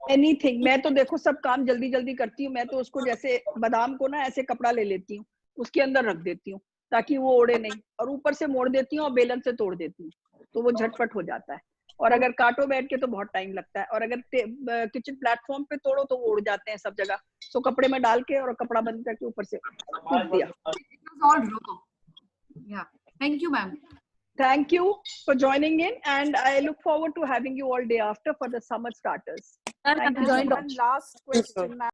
Anything. मैं तो देखो सब काम जल्दी जल्दी करती हूँ। मैं तो उसको जैसे बादाम को ना ऐसे कपड़ा ले लेती हूँ, उसके अंदर रख देती हूँ ताकि वो ओढ़े नहीं, और ऊपर से मोड़ देती हूँ और बेलन से तोड़ देती हूँ, तो वो झटपट हो जाता है। और अगर काटो बैठ के तो बहुत टाइम लगता है, और अगर किचन प्लेटफॉर्म पे तोड़ो तो वो उड़ जाते हैं सब जगह। तो कपड़े में डाल के और कपड़ा बंद करके ऊपर से कूट दिया। All raw. Yeah. Thank you, ma'am. Thank you for joining in, and I look forward to having you all day after for the summer starters. Thank you so much. One last question, ma'am.